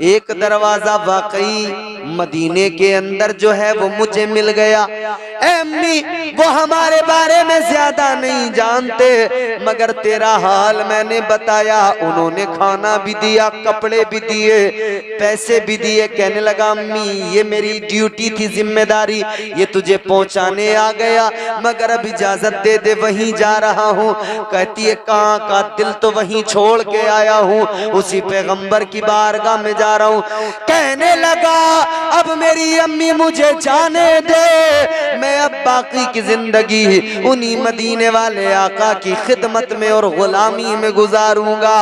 Speaker 1: एक दरवाजा वाकई मदीने के अंदर जो है वो मुझे मिल गया। ए अम्मी, वो हमारे बारे में ज्यादा नहीं जानते, मगर तेरा हाल मैंने बताया, उन्होंने खाना भी दिया, कपड़े भी दिए, पैसे भी दिए। कहने लगा अम्मी ये मेरी ड्यूटी थी, जिम्मेदारी, ये तुझे पहुंचाने आ गया, मगर अब इजाजत दे दे, वहीं जा रहा हूँ। कहती है कहाँ का, दिल तो वहीं छोड़ के आया हूँ, उसी पैगंबर की बारगाह में जा रहा हूँ। कहने लगा अब मेरी अम्मी मुझे जाने दे, मैं अब बाकी की जिंदगी उन्हीं मदीने वाले आका की खिदमत में और गुलामी में गुजारूंगा।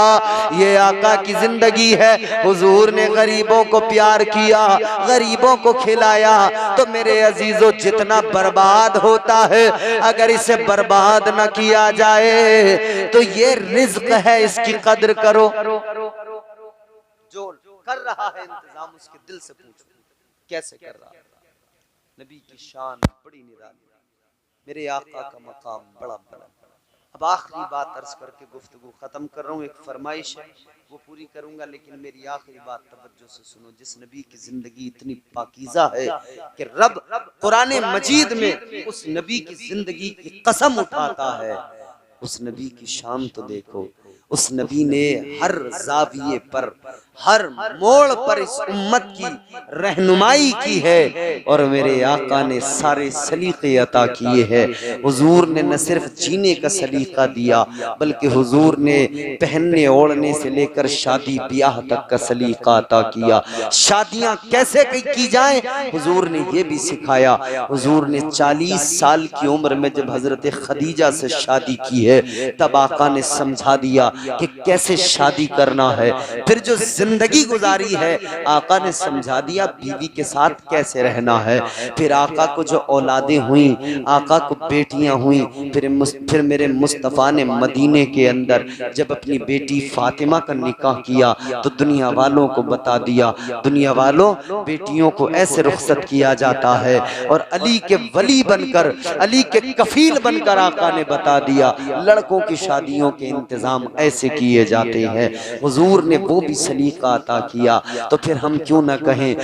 Speaker 1: ये आका की जिंदगी है। हुजूर ने गरीबों को प्यार किया, गरीबों को खिलाया। तो मेरे अजीजों, जितना बर्बाद होता है, अगर इसे बर्बाद न किया जाए तो ये रिज्क है, इसकी कदर करो। जो कर रहा है इंतजाम, उसके दिल से पूछो कैसे कर रहा है। नबी की शान बड़ी निराली, मेरे आका का मकाम बड़ा बड़ा। अब आखिरी बात अर्ज करके गुफ्तगू खत्म कर रहा हूँ। एक फरमाइश है वो पूरी करूंगा, लेकिन मेरी आखिरी बात तवज्जो से सुनो। जिस नबी की जिंदगी इतनी पाकीज़ा है कि रब कुरान मजीद में उस नबी की जिंदगी की कसम उठाता है, उस नबी की शान तो देखो। उस नबी ने हर जाविये पर, हर मोड़ पर इस उम्मत की रहनुमाई की है, और मेरे आका ने सारे सलीके अता किए हैं। हुजूर ने न सिर्फ जीने का सलीका दिया, बल्कि हुजूर ने पहनने ओढ़ने से लेकर शादी ब्याह तक का सलीका अता किया। शादियां कैसे की जाएं, हुजूर ने ये भी सिखाया। हुजूर ने 40 साल की उम्र में जब हजरत खदीजा से शादी की है, तब आका ने समझा दिया कि कैसे शादी करना है। फिर जो जिंदगी गुजारी है, आका ने समझा दिया बीवी के साथ कैसे रहना है। फिर आका को जो औलादें हुई, आका को बेटियां हुई, फिर मेरे मुस्तफ़ा ने मदीने के अंदर जब अपनी बेटी फातिमा का निकाह किया, तो दुनिया वालों को बता दिया, दुनिया वालों, बेटियों को ऐसे रुखसत किया जाता है। और अली के वली बनकर, अली के कफील बनकर आका ने बता दिया, लड़कों की शादियों के इंतजाम ऐसे किए जाते हैं। हुजूर ने वो भी सलीका अता किया। तो फिर हम क्यों ना कहें